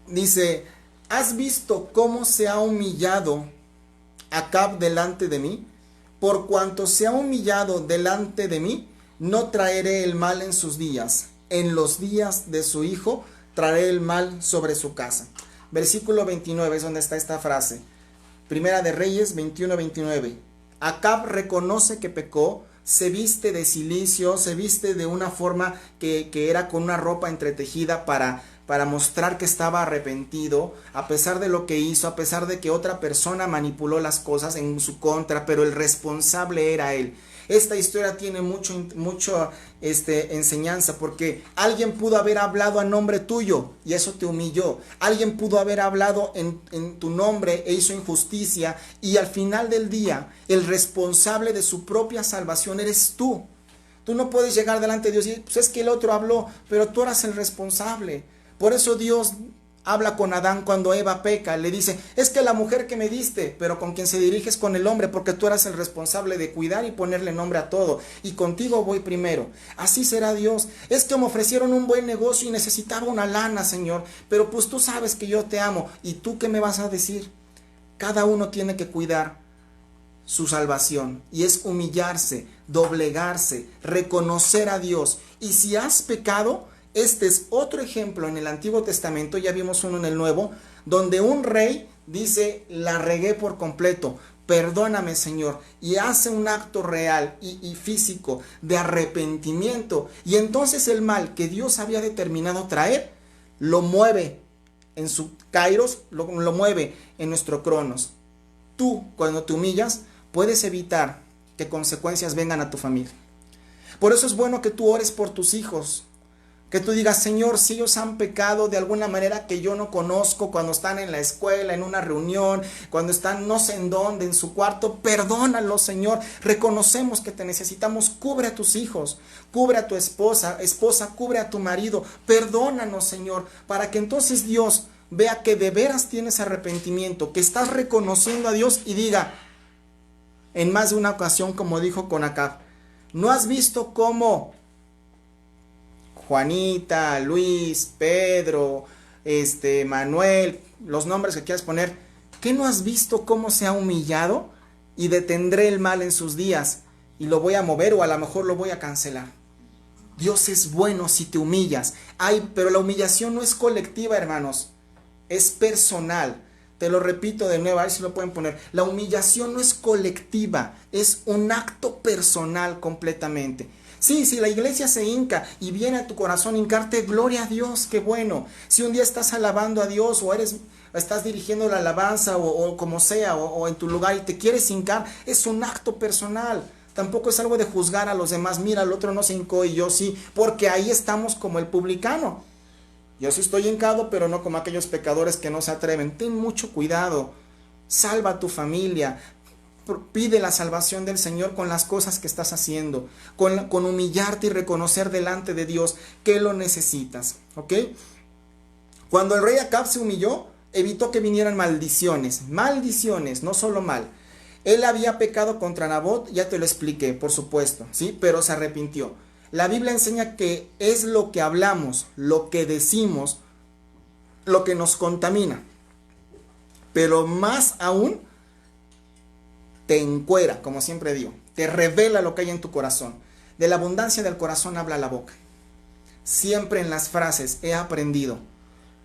Dice, ¿has visto cómo se ha humillado Acab delante de mí? Por cuanto se ha humillado delante de mí, no traeré el mal en sus días. En los días de su hijo traeré el mal sobre su casa. Versículo 29 es donde está esta frase. Primera de Reyes 21-29. Acab reconoce que pecó, se viste de cilicio, se viste de una forma que era con una ropa entretejida para mostrar que estaba arrepentido, a pesar de lo que hizo, a pesar de que otra persona manipuló las cosas en su contra, pero el responsable era él. Esta historia tiene mucho enseñanza, porque alguien pudo haber hablado a nombre tuyo y eso te humilló. Alguien pudo haber hablado en tu nombre e hizo injusticia, y al final del día el responsable de su propia salvación eres tú. Tú no puedes llegar delante de Dios y decir, pues es que el otro habló, pero tú eras el responsable. Por eso Dios habla con Adán cuando Eva peca, le dice, es que la mujer que me diste, pero con quien se dirige es con el hombre, porque tú eras el responsable de cuidar y ponerle nombre a todo, y contigo voy primero. Así será Dios. Es que me ofrecieron un buen negocio y necesitaba una lana, Señor, pero pues tú sabes que yo te amo, ¿y tú qué me vas a decir? Cada uno tiene que cuidar su salvación, y es humillarse, doblegarse, reconocer a Dios. Y si has pecado, este es otro ejemplo en el Antiguo Testamento, ya vimos uno en el Nuevo, donde un rey dice, la regué por completo, perdóname, Señor, y hace un acto real y físico de arrepentimiento, y entonces el mal que Dios había determinado traer, lo mueve en su kairos, lo mueve en nuestro cronos. Tú, cuando te humillas, puedes evitar que consecuencias vengan a tu familia. Por eso es bueno que tú ores por tus hijos, que tú digas, Señor, si ellos han pecado de alguna manera que yo no conozco, cuando están en la escuela, en una reunión, cuando están no sé en dónde, en su cuarto, perdónalos, Señor. Reconocemos que te necesitamos. Cubre a tus hijos, cubre a tu esposa, cubre a tu marido. Perdónanos, Señor, para que entonces Dios vea que de veras tienes arrepentimiento, que estás reconociendo a Dios, y diga, en más de una ocasión, como dijo con Acab, ¿no has visto cómo Juanita, Luis, Pedro, Manuel, los nombres que quieras poner, ¿qué no has visto cómo se ha humillado? Y detendré el mal en sus días y lo voy a mover, o a lo mejor lo voy a cancelar. Dios es bueno si te humillas. Pero la humillación no es colectiva, hermanos, es personal. Te lo repito de nuevo, a ver si lo pueden poner. La humillación no es colectiva, es un acto personal completamente. Sí, si la iglesia se hinca y viene a tu corazón hincarte, gloria a Dios, qué bueno. Si un día estás alabando a Dios o estás dirigiendo la alabanza o como sea, o en tu lugar y te quieres hincar, es un acto personal. Tampoco es algo de juzgar a los demás. Mira, el otro no se hincó y yo sí, porque ahí estamos como el publicano. Yo sí estoy hincado, pero no como aquellos pecadores que no se atreven. Ten mucho cuidado. Salva a tu familia. Pide la salvación del Señor con las cosas que estás haciendo. Con humillarte y reconocer delante de Dios que lo necesitas. ¿Ok? Cuando el rey Acab se humilló, evitó que vinieran maldiciones. Maldiciones, no solo mal. Él había pecado contra Nabot, ya te lo expliqué, por supuesto, ¿sí? Pero se arrepintió. La Biblia enseña que es lo que hablamos, lo que decimos, lo que nos contamina. Pero más aún, te encuera, como siempre digo. Te revela lo que hay en tu corazón. De la abundancia del corazón habla la boca. Siempre en las frases he aprendido.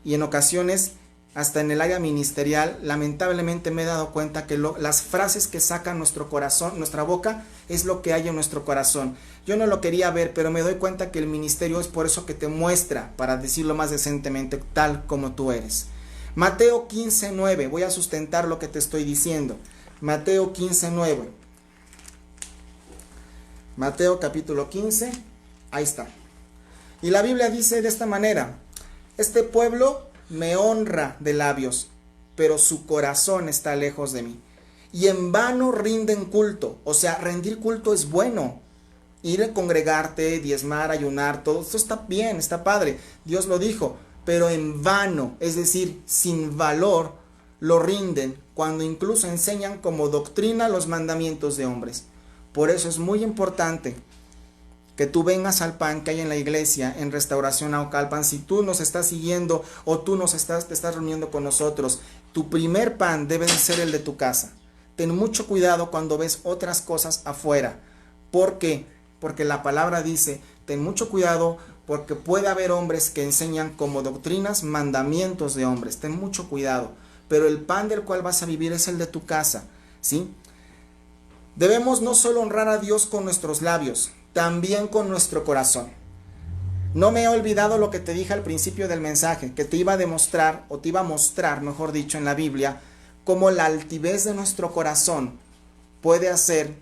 Y en ocasiones, hasta en el área ministerial, lamentablemente me he dado cuenta que las frases que sacan nuestro corazón, nuestra boca, es lo que hay en nuestro corazón. Yo no lo quería ver, pero me doy cuenta que el ministerio es por eso que te muestra, para decirlo más decentemente, tal como tú eres. Mateo 15:9, voy a sustentar lo que te estoy diciendo. Mateo 15:9. Mateo capítulo 15, ahí está. Y la Biblia dice de esta manera: este pueblo me honra de labios, pero su corazón está lejos de mí. Y en vano rinden culto. O sea, rendir culto es bueno. Ir a congregarte, diezmar, ayunar, todo esto está bien, está padre. Dios lo dijo. Pero en vano, es decir, sin valor, lo rinden cuando incluso enseñan como doctrina los mandamientos de hombres. Por eso es muy importante que tú vengas al pan que hay en la iglesia, en Restauración Naucalpan. Si tú nos estás siguiendo o tú te estás reuniendo con nosotros, tu primer pan debe de ser el de tu casa. Ten mucho cuidado cuando ves otras cosas afuera. ¿Por qué? Porque la palabra dice, ten mucho cuidado porque puede haber hombres que enseñan como doctrinas mandamientos de hombres. Ten mucho cuidado. Pero el pan del cual vas a vivir es el de tu casa, ¿sí? Debemos no solo honrar a Dios con nuestros labios, también con nuestro corazón. No me he olvidado lo que te dije al principio del mensaje, que te iba a demostrar, o te iba a mostrar, mejor dicho, en la Biblia, cómo la altivez de nuestro corazón puede hacer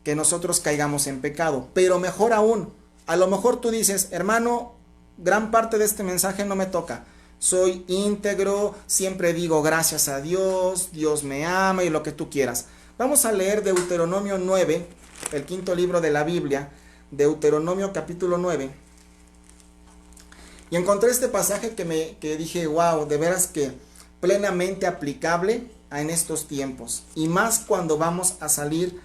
que nosotros caigamos en pecado. Pero mejor aún, a lo mejor tú dices, hermano, gran parte de este mensaje no me toca. Soy íntegro, siempre digo gracias a Dios, Dios me ama y lo que tú quieras. Vamos a leer Deuteronomio 9, el quinto libro de la Biblia, Deuteronomio capítulo 9. Y encontré este pasaje que dije, wow, de veras que plenamente aplicable en estos tiempos. Y más cuando vamos a salir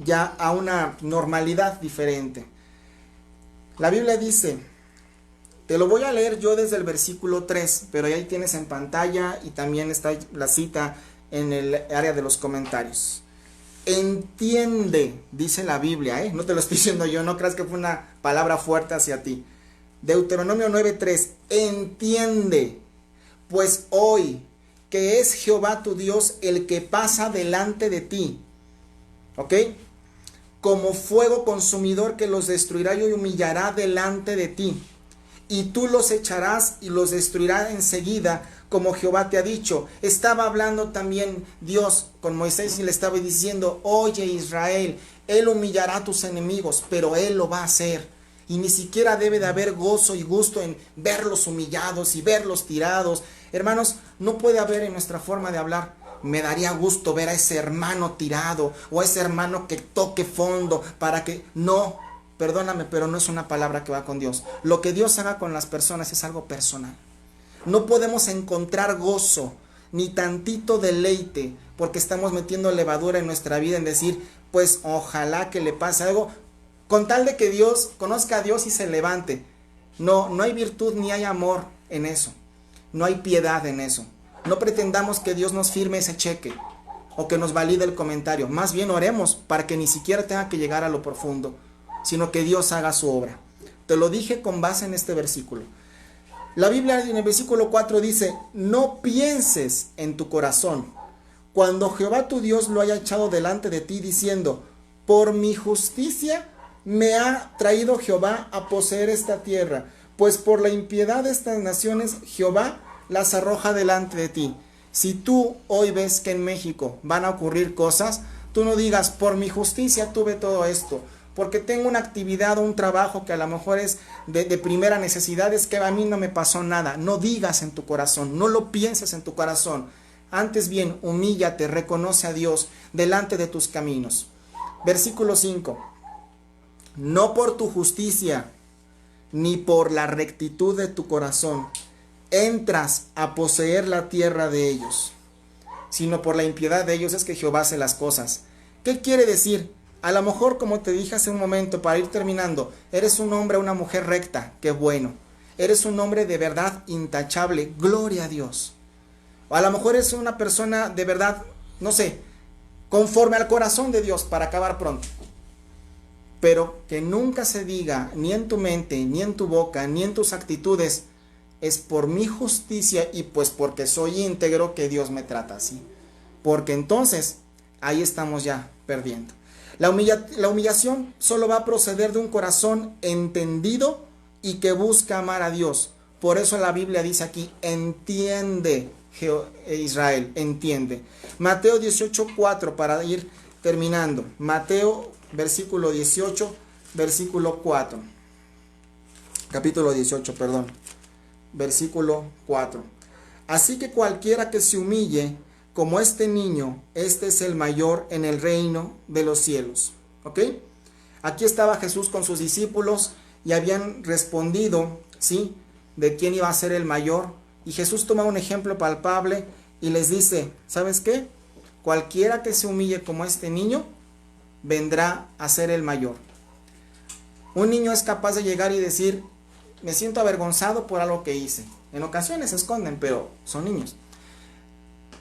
ya a una normalidad diferente. La Biblia dice, te lo voy a leer yo desde el versículo 3, pero ahí tienes en pantalla y también está la cita en el área de los comentarios. Entiende, dice la Biblia, no te lo estoy diciendo yo, no creas que fue una palabra fuerte hacia ti. Deuteronomio 9:3, entiende, pues hoy que es Jehová tu Dios el que pasa delante de ti, ¿ok? Como fuego consumidor que los destruirá y humillará delante de ti. Y tú los echarás y los destruirás enseguida, como Jehová te ha dicho. Estaba hablando también Dios con Moisés y le estaba diciendo, oye Israel, Él humillará a tus enemigos, pero Él lo va a hacer. Y ni siquiera debe de haber gozo y gusto en verlos humillados y verlos tirados. Hermanos, no puede haber en nuestra forma de hablar, me daría gusto ver a ese hermano tirado o a ese hermano que toque fondo para que... No, perdóname, pero no es una palabra que va con Dios. Lo que Dios haga con las personas es algo personal. No podemos encontrar gozo ni tantito deleite porque estamos metiendo levadura en nuestra vida en decir, pues ojalá que le pase algo con tal de que Dios conozca a Dios y se levante. No hay virtud ni hay amor en eso. No hay piedad en eso. No pretendamos que Dios nos firme ese cheque o que nos valide el comentario. Más bien oremos para que ni siquiera tenga que llegar a lo profundo, sino que Dios haga su obra. Te lo dije con base en este versículo. La Biblia en el versículo 4 dice, no pienses en tu corazón, cuando Jehová tu Dios lo haya echado delante de ti, diciendo, por mi justicia me ha traído Jehová a poseer esta tierra, pues por la impiedad de estas naciones Jehová las arroja delante de ti. Si tú hoy ves que en México van a ocurrir cosas, tú no digas, por mi justicia tuve todo esto, porque tengo una actividad o un trabajo que a lo mejor es de primera necesidad, es que a mí no me pasó nada. No digas en tu corazón, no lo pienses en tu corazón. Antes bien, humíllate, reconoce a Dios delante de tus caminos. Versículo 5. No por tu justicia, ni por la rectitud de tu corazón, entras a poseer la tierra de ellos, sino por la impiedad de ellos es que Jehová hace las cosas. ¿Qué quiere decir? A lo mejor, como te dije hace un momento, para ir terminando, eres un hombre o una mujer recta, qué bueno. Eres un hombre de verdad intachable, gloria a Dios. O a lo mejor eres una persona de verdad, no sé, conforme al corazón de Dios, para acabar pronto. Pero que nunca se diga, ni en tu mente, ni en tu boca, ni en tus actitudes, es por mi justicia y pues porque soy íntegro que Dios me trata así. Porque entonces, ahí estamos ya perdiendo. La humillación solo va a proceder de un corazón entendido y que busca amar a Dios. Por eso la Biblia dice aquí, entiende Israel, entiende. Mateo 18:4 para ir terminando. Mateo versículo 18, versículo 4. Capítulo 18, perdón. Versículo 4. Así que cualquiera que se humille como este niño, este es el mayor en el reino de los cielos. ¿Ok? Aquí estaba Jesús con sus discípulos y habían respondido, ¿sí?, de quién iba a ser el mayor. Y Jesús toma un ejemplo palpable y les dice, ¿sabes qué? Cualquiera que se humille como este niño, vendrá a ser el mayor. Un niño es capaz de llegar y decir, me siento avergonzado por algo que hice. En ocasiones se esconden, pero son niños.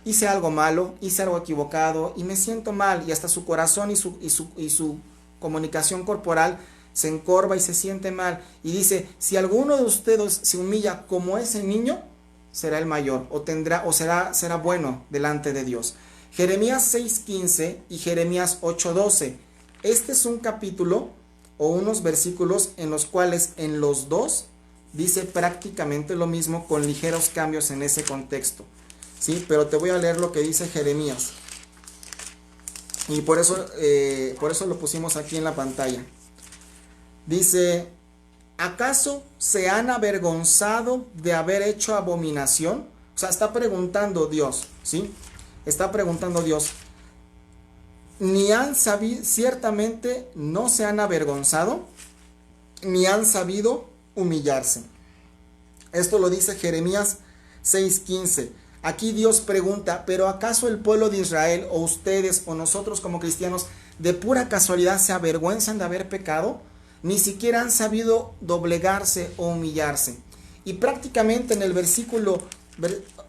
Hice algo malo, hice algo equivocado y me siento mal, y hasta su corazón y su comunicación corporal se encorva y se siente mal, y dice, si alguno de ustedes se humilla como ese niño, será el mayor, o será bueno delante de Dios. Jeremías 6:15 y Jeremías 8:12. Este es un capítulo o unos versículos en los cuales en los dos dice prácticamente lo mismo con ligeros cambios en ese contexto. Sí, pero te voy a leer lo que dice Jeremías. Y por eso lo pusimos aquí en la pantalla. Dice, ¿acaso se han avergonzado de haber hecho abominación? O sea, está preguntando Dios, ¿sí? Está preguntando Dios. Ni han sabido, ciertamente no se han avergonzado, ni han sabido humillarse. Esto lo dice Jeremías 6:15. Aquí Dios pregunta, ¿pero acaso el pueblo de Israel, o ustedes, o nosotros como cristianos, de pura casualidad se avergüenzan de haber pecado? Ni siquiera han sabido doblegarse o humillarse. Y prácticamente en el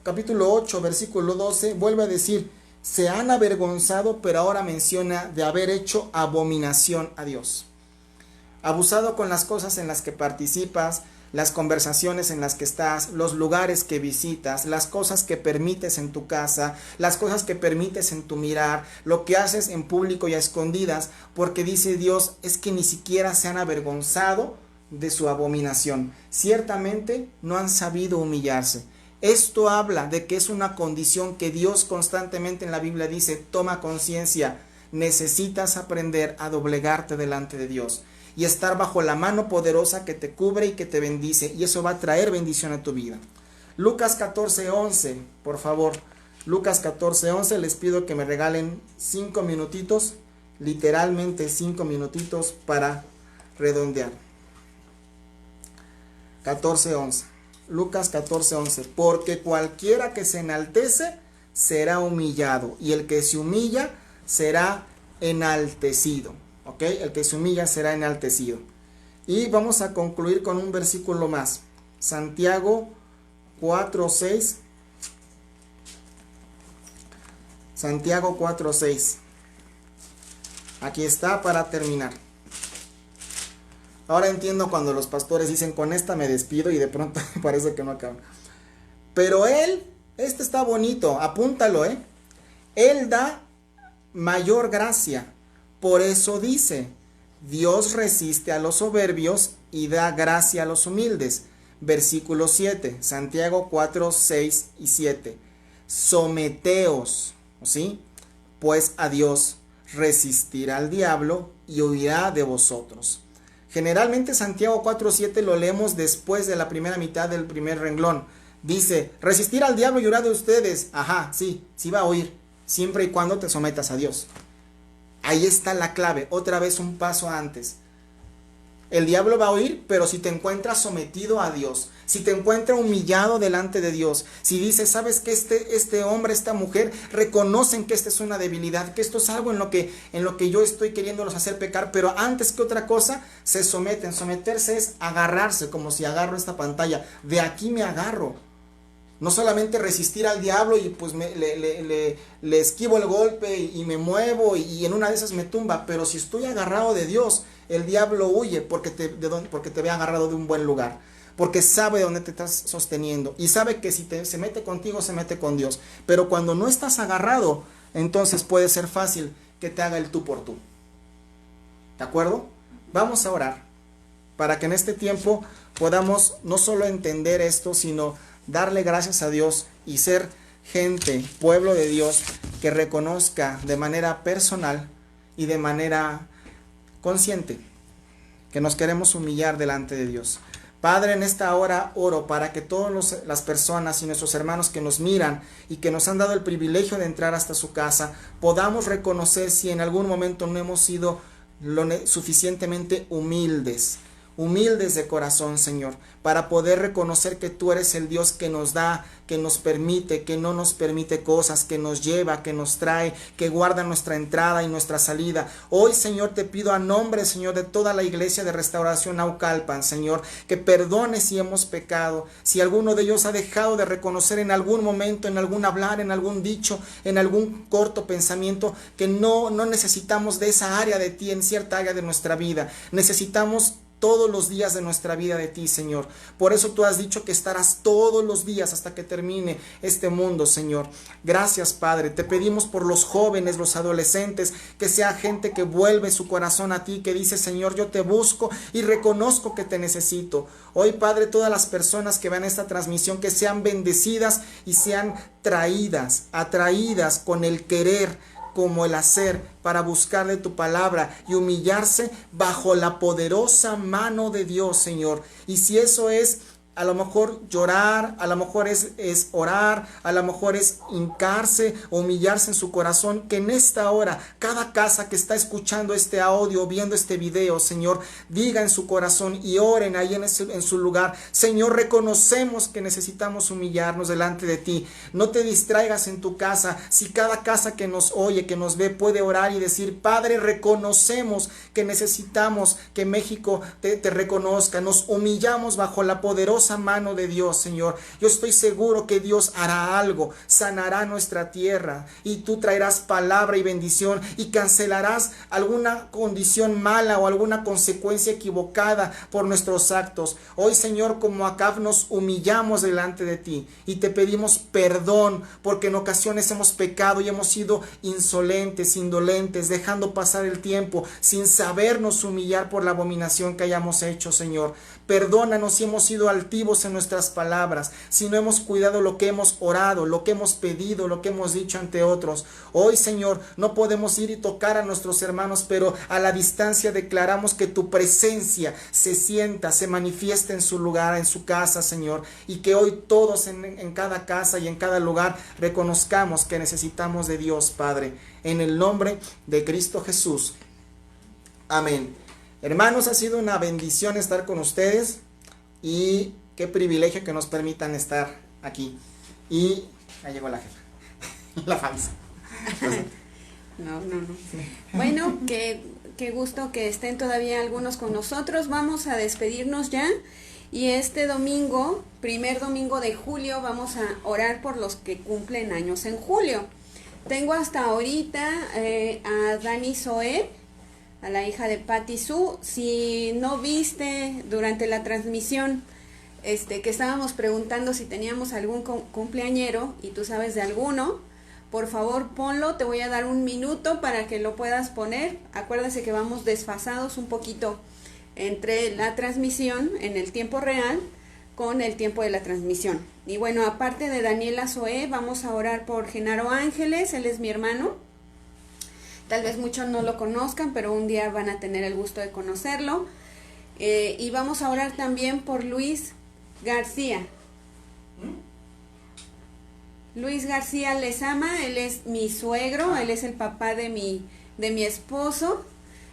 capítulo 8, versículo 12, vuelve a decir, se han avergonzado, pero ahora menciona de haber hecho abominación a Dios. Abusado con las cosas en las que participas, las conversaciones en las que estás, los lugares que visitas, las cosas que permites en tu casa, las cosas que permites en tu mirar, lo que haces en público y a escondidas, porque dice Dios, es que ni siquiera se han avergonzado de su abominación. Ciertamente no han sabido humillarse. Esto habla de que es una condición que Dios constantemente en la Biblia dice, toma conciencia, necesitas aprender a doblegarte delante de Dios y estar bajo la mano poderosa que te cubre y que te bendice, y eso va a traer bendición a tu vida. Lucas 14:11, por favor. Lucas 14:11, les pido que me regalen 5 minutitos, literalmente 5 minutitos para redondear. 14:11. Lucas 14:11. Porque cualquiera que se enaltece será humillado, y el que se humilla será enaltecido. ¿Ok? El que se humilla será enaltecido. Y vamos a concluir con un versículo más. Santiago 4:6. Santiago 4:6. Aquí está para terminar. Ahora entiendo cuando los pastores dicen, con esta me despido, y de pronto parece que no acaban. Pero Él, este está bonito, apúntalo, Él da mayor gracia. Por eso dice, Dios resiste a los soberbios y da gracia a los humildes. Versículo 7, Santiago 4, 6 y 7. Someteos, ¿sí? Pues a Dios, resistirá al diablo y huirá de vosotros. Generalmente Santiago 4:7 lo leemos después de la primera mitad del primer renglón. Dice, resistir al diablo y huirá de ustedes. Ajá, sí va a huir, siempre y cuando te sometas a Dios. Ahí está la clave, otra vez un paso antes. El diablo va a huir, pero si te encuentras sometido a Dios, si te encuentras humillado delante de Dios, si dices, sabes que este hombre, esta mujer, reconocen que esta es una debilidad, que esto es algo en lo que yo estoy queriéndolos hacer pecar, pero antes que otra cosa, se someten. Someterse es agarrarse, como si agarro esta pantalla, de aquí me agarro. No solamente resistir al diablo y pues le esquivo el golpe y me muevo y en una de esas me tumba, pero si estoy agarrado de Dios, el diablo huye porque te ve agarrado de un buen lugar, porque sabe de dónde te estás sosteniendo y sabe que si se mete contigo, se mete con Dios. Pero cuando no estás agarrado, entonces puede ser fácil que te haga el tú por tú. ¿De acuerdo? Vamos a orar para que en este tiempo podamos no solo entender esto, sino darle gracias a Dios y ser gente, pueblo de Dios, que reconozca de manera personal y de manera consciente que nos queremos humillar delante de Dios. Padre, en esta hora oro para que todas las personas y nuestros hermanos que nos miran y que nos han dado el privilegio de entrar hasta su casa, podamos reconocer si en algún momento no hemos sido suficientemente humildes de corazón, Señor, para poder reconocer que tú eres el Dios que nos da, que nos permite, que no nos permite cosas, que nos lleva, que nos trae, que guarda nuestra entrada y nuestra salida. Hoy, Señor, te pido a nombre, Señor, de toda la iglesia de Restauración Naucalpan, Señor, que perdones si hemos pecado, si alguno de ellos ha dejado de reconocer en algún momento, en algún hablar, en algún dicho, en algún corto pensamiento, que no necesitamos de esa área de ti, en cierta área de nuestra vida. Necesitamos todos los días de nuestra vida de ti, Señor. Por eso tú has dicho que estarás todos los días hasta que termine este mundo, Señor. Gracias, Padre. Te pedimos por los jóvenes, los adolescentes, que sea gente que vuelve su corazón a ti, que dice, Señor, yo te busco y reconozco que te necesito. Hoy, Padre, todas las personas que vean esta transmisión, que sean bendecidas y sean atraídas con el querer como el hacer, para buscar de tu palabra y humillarse bajo la poderosa mano de Dios, Señor. Y si eso es a lo mejor llorar, a lo mejor es orar, a lo mejor es hincarse, humillarse en su corazón, que en esta hora, cada casa que está escuchando este audio, viendo este video, Señor, diga en su corazón y oren ahí en su lugar, Señor, reconocemos que necesitamos humillarnos delante de ti. No te distraigas en tu casa. Si cada casa que nos oye, que nos ve, puede orar y decir, Padre, reconocemos que necesitamos que México te reconozca. Nos humillamos bajo la poderosa mano de Dios, Señor. Yo estoy seguro que Dios hará algo, sanará nuestra tierra y tú traerás palabra y bendición y cancelarás alguna condición mala o alguna consecuencia equivocada por nuestros actos. Hoy, Señor, como Acab, nos humillamos delante de ti y te pedimos perdón porque en ocasiones hemos pecado y hemos sido insolentes, indolentes, dejando pasar el tiempo sin sabernos humillar por la abominación que hayamos hecho, Señor. Perdónanos si hemos sido altivos en nuestras palabras, si no hemos cuidado lo que hemos orado, lo que hemos pedido, lo que hemos dicho ante otros. Hoy, Señor, no podemos ir y tocar a nuestros hermanos, pero a la distancia declaramos que tu presencia se sienta, se manifiesta en su lugar, en su casa, Señor, y que hoy todos en cada casa y en cada lugar reconozcamos que necesitamos de Dios, Padre, en el nombre de Cristo Jesús. Amén. Hermanos, ha sido una bendición estar con ustedes y qué privilegio que nos permitan estar aquí. Y ya llegó la jefa, la falsa. No. Bueno, qué gusto que estén todavía algunos con nosotros. Vamos a despedirnos ya. Y este domingo, primer domingo de julio, vamos a orar por los que cumplen años en julio. Tengo hasta ahorita a Dani Zoé, a la hija de Patti Sue. Si no viste durante la transmisión que estábamos preguntando si teníamos algún cumpleañero y tú sabes de alguno, por favor ponlo, te voy a dar un minuto para que lo puedas poner. Acuérdense que vamos desfasados un poquito entre la transmisión en el tiempo real con el tiempo de la transmisión. Y bueno, aparte de Daniela Zoé, vamos a orar por Genaro Ángeles, él es mi hermano. Tal vez muchos no lo conozcan, pero un día van a tener el gusto de conocerlo. Y vamos a orar también por Luis García. Luis García Lezama, él es mi suegro, él es el papá de mi esposo.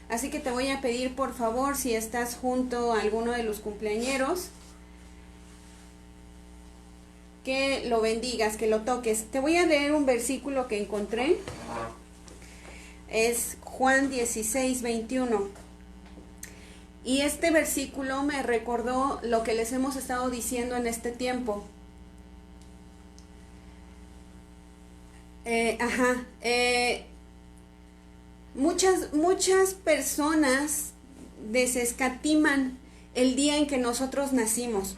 Así que te voy a pedir, por favor, si estás junto a alguno de los cumpleañeros, que lo bendigas, que lo toques. Te voy a leer un versículo que encontré. Es Juan 16, 21. Y este versículo me recordó lo que les hemos estado diciendo en este tiempo. Muchas personas desescatiman el día en que nosotros nacimos.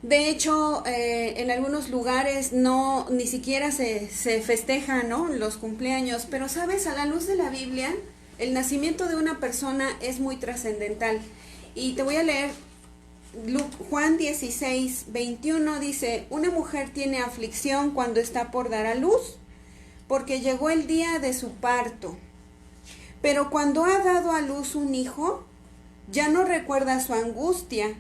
De hecho, en algunos lugares ni siquiera se festejan, ¿no?, los cumpleaños. Pero, ¿sabes? A la luz de la Biblia, el nacimiento de una persona es muy trascendental. Y te voy a leer Juan 16, 21, dice: una mujer tiene aflicción cuando está por dar a luz, porque llegó el día de su parto. Pero cuando ha dado a luz un hijo, ya no recuerda su angustia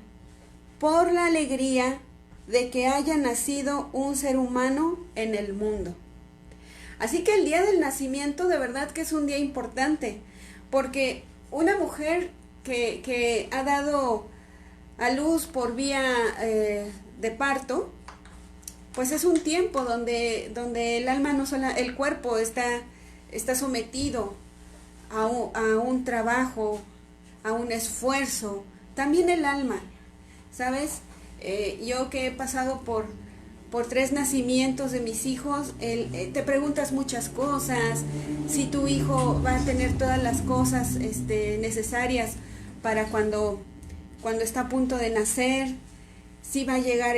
por la alegría de que haya nacido un ser humano en el mundo. Así que el día del nacimiento de verdad que es un día importante, porque una mujer que ha dado a luz por vía de parto, pues es un tiempo donde el alma el cuerpo está sometido a un trabajo, a un esfuerzo, también el alma, ¿sabes? Yo que he pasado por 3 nacimientos de mis hijos, te preguntas muchas cosas, si tu hijo va a tener todas las cosas necesarias para cuando está a punto de nacer, si va a llegar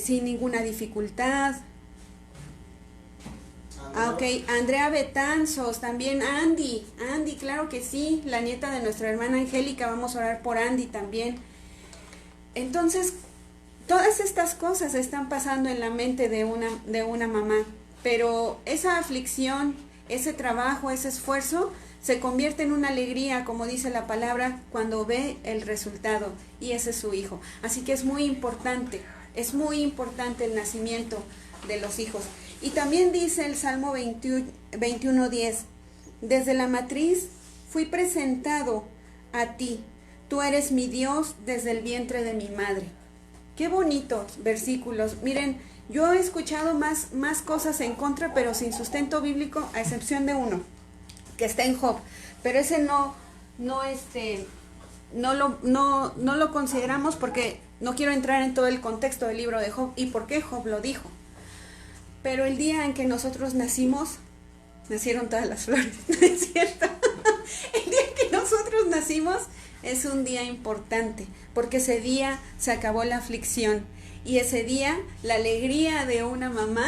sin ninguna dificultad. Ok, Andrea Betanzos, también Andy, claro que sí, la nieta de nuestra hermana Angélica, vamos a orar por Andy también. Entonces, todas estas cosas están pasando en la mente de una mamá, pero esa aflicción, ese trabajo, ese esfuerzo, se convierte en una alegría, como dice la palabra, cuando ve el resultado, y ese es su hijo. Así que es muy importante el nacimiento de los hijos. Y también dice el Salmo 21:10, desde la matriz fui presentado a ti, tú eres mi Dios desde el vientre de mi madre. Qué bonitos versículos. Miren, yo he escuchado más cosas en contra, pero sin sustento bíblico, a excepción de uno, que está en Job, pero ese no lo consideramos porque no quiero entrar en todo el contexto del libro de Job y por qué Job lo dijo. Pero el día en que nosotros nacimos, nacieron todas las flores, ¿no es cierto? El día en que nosotros nacimos es un día importante, porque ese día se acabó la aflicción, y ese día la alegría de una mamá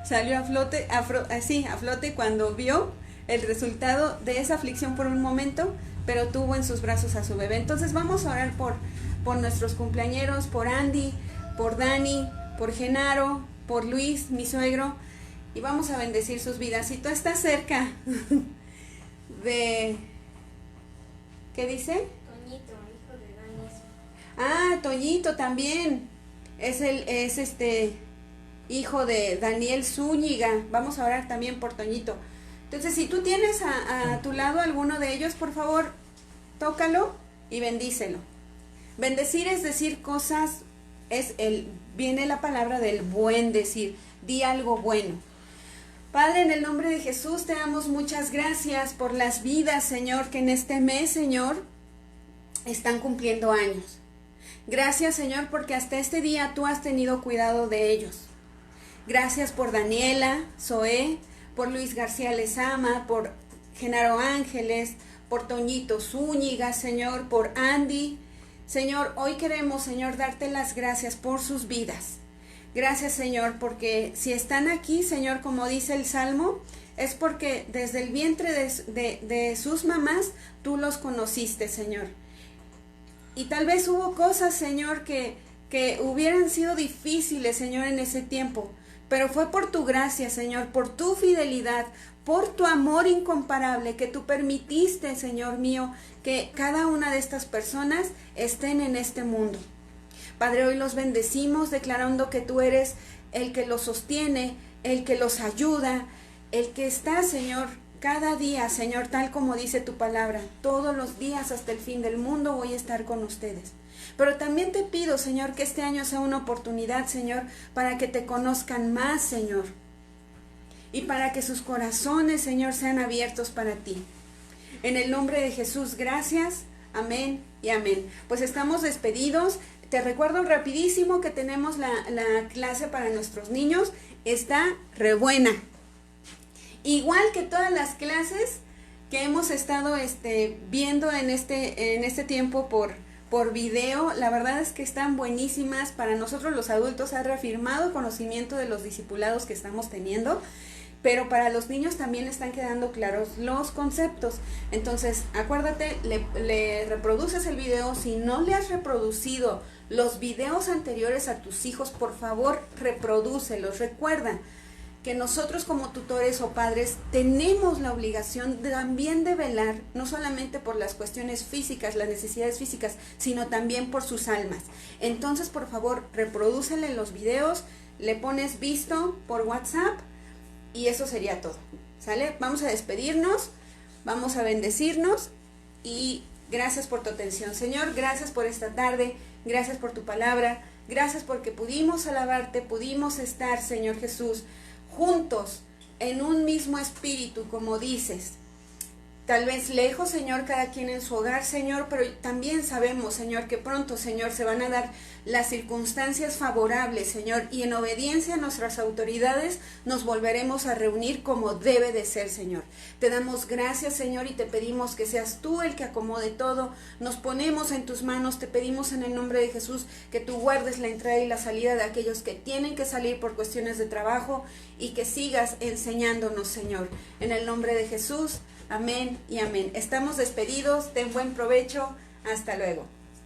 salió a flote cuando vio el resultado de esa aflicción por un momento, pero tuvo en sus brazos a su bebé. Entonces vamos a orar por nuestros cumpleañeros, por Andy, por Dani, por Genaro, por Luis, mi suegro, y vamos a bendecir sus vidas. Si tú estás cerca de... ¿Qué dice? Toñito, hijo de Dani. Ah, Toñito también. Es hijo de Daniel Zúñiga. Vamos a orar también por Toñito. Entonces, si tú tienes a tu lado alguno de ellos, por favor, tócalo y bendícelo. Bendecir es decir cosas, viene la palabra del buen decir, di algo bueno. Padre, en el nombre de Jesús te damos muchas gracias por las vidas, Señor, que en este mes, Señor, están cumpliendo años. Gracias, Señor, porque hasta este día tú has tenido cuidado de ellos. Gracias por Daniela, Zoé, por Luis García Lezama, por Genaro Ángeles, por Toñito Zúñiga, Señor, por Andy. Señor, hoy queremos, Señor, darte las gracias por sus vidas. Gracias, Señor, porque si están aquí, Señor, como dice el Salmo, es porque desde el vientre de sus mamás tú los conociste, Señor. Y tal vez hubo cosas, Señor, que hubieran sido difíciles, Señor, en ese tiempo. Pero fue por tu gracia, Señor, por tu fidelidad, por tu amor incomparable que tú permitiste, Señor mío, que cada una de estas personas estén en este mundo. Padre, hoy los bendecimos declarando que tú eres el que los sostiene, el que los ayuda, el que está, Señor, cada día, Señor, tal como dice tu palabra. Todos los días hasta el fin del mundo voy a estar con ustedes. Pero también te pido, Señor, que este año sea una oportunidad, Señor, para que te conozcan más, Señor. Y para que sus corazones, Señor, sean abiertos para ti. En el nombre de Jesús, gracias. Amén y amén. Pues estamos despedidos. Te recuerdo rapidísimo que tenemos la clase para nuestros niños. Está re buena. Igual que todas las clases que hemos estado viendo en este tiempo por video, la verdad es que están buenísimas. Para nosotros los adultos ha reafirmado conocimiento de los discipulados que estamos teniendo, pero para los niños también están quedando claros los conceptos. Entonces, acuérdate, le reproduces el video. Si no le has reproducido los videos anteriores a tus hijos, por favor, reprodúcelos. Recuerda que nosotros como tutores o padres tenemos la obligación también de velar, no solamente por las cuestiones físicas, las necesidades físicas, sino también por sus almas. Entonces, por favor, reprodúcele los videos, le pones visto por WhatsApp y eso sería todo. ¿Sale? Vamos a despedirnos, vamos a bendecirnos y gracias por tu atención. Señor, gracias por esta tarde, gracias por tu palabra, gracias porque pudimos alabarte, pudimos estar, Señor Jesús, juntos en un mismo espíritu, como dices. Tal vez lejos, Señor, cada quien en su hogar, Señor, pero también sabemos, Señor, que pronto, Señor, se van a dar las circunstancias favorables, Señor, y en obediencia a nuestras autoridades nos volveremos a reunir como debe de ser, Señor. Te damos gracias, Señor, y te pedimos que seas tú el que acomode todo. Nos ponemos en tus manos, te pedimos en el nombre de Jesús que tú guardes la entrada y la salida de aquellos que tienen que salir por cuestiones de trabajo y que sigas enseñándonos, Señor. En el nombre de Jesús. Amén y amén. Estamos despedidos. Ten buen provecho. Hasta luego.